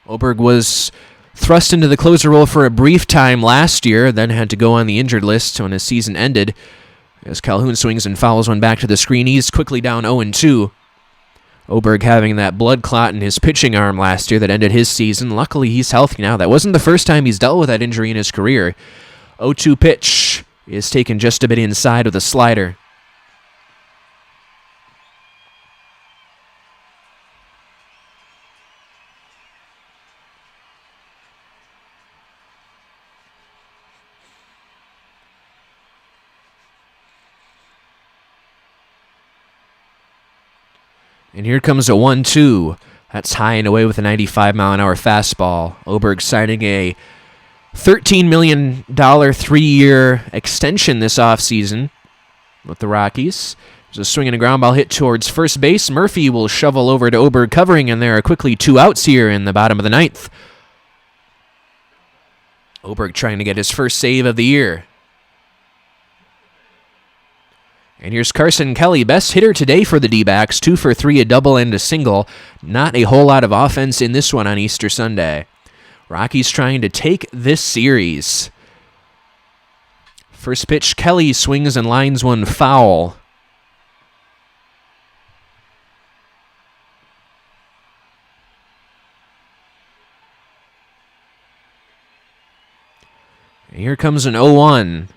Oberg was thrust into the closer role for a brief time last year, then had to go on the injured list when his season ended. As Calhoun swings and fouls one back to the screen, he's quickly down 0-2. Oberg having that blood clot in his pitching arm last year that ended his season. Luckily, he's healthy now. That wasn't the first time he's dealt with that injury in his career. 0-2 pitch is taken just a bit inside with a slider. And here comes a 1-2. That's high and away with a 95-mile-an-hour fastball. Oberg signing a $13 million 3-year extension this offseason with the Rockies. There's a swing and a ground ball hit towards first base. Murphy will shovel over to Oberg covering, and there are quickly 2 outs here in the bottom of the 9th. Oberg trying to get his first save of the year. And here's Carson Kelly, best hitter today for the D-backs, 2 for 3, a double and a single. Not a whole lot of offense in this one on Easter Sunday. Rockies trying to take this series. First pitch, Kelly swings and lines one foul. And here comes an 0-1.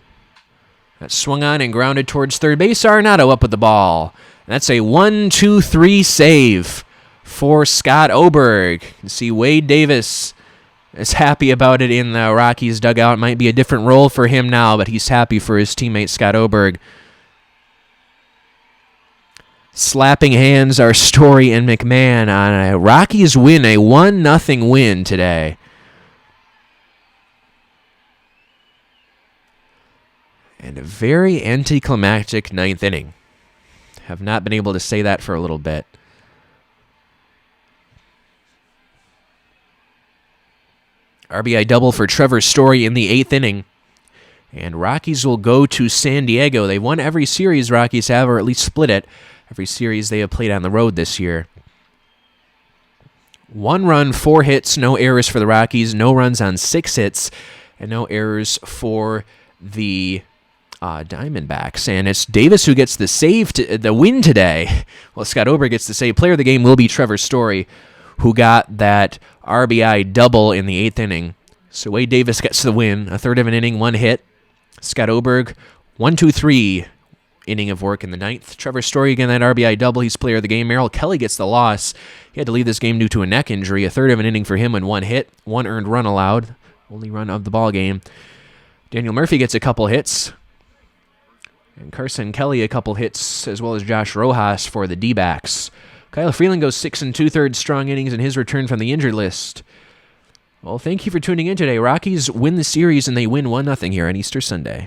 That swung on and grounded towards third base. Arenado up with the ball. That's a 1-2-3 save for Scott Oberg. You can see Wade Davis is happy about it in the Rockies dugout. Might be a different role for him now, but he's happy for his teammate Scott Oberg. Slapping hands are Story and McMahon on a Rockies win, a 1-0 win today. And a very anticlimactic 9th inning. Have not been able to say that for a little bit. RBI double for Trevor Story in the 8th inning. And Rockies will go to San Diego. They've won every series Rockies have, or at least split it. Every series they have played on the road this year. 1 run, 4 hits, no errors for the Rockies. No runs on 6 hits. And no errors for the Diamondbacks, and it's Davis who gets the save, the win today. Well, Scott Oberg gets the save. Player of the game will be Trevor Story, who got that RBI double in the 8th inning. So Wade Davis gets the win, a third of an inning, 1 hit. Scott Oberg, 1-2-3 inning of work in the 9th. Trevor Story again, that RBI double. He's player of the game. Merrill Kelly gets the loss. He had to leave this game due to a neck injury. A third of an inning for him and 1 hit, 1 earned run allowed, only run of the ball game. Daniel Murphy gets a couple hits. And Carson Kelly a couple hits, as well as Josh Rojas for the D-backs. Kyle Freeland goes 6 2/3 strong innings in his return from the injured list. Well, thank you for tuning in today. Rockies win the series, and they win 1-0 here on Easter Sunday.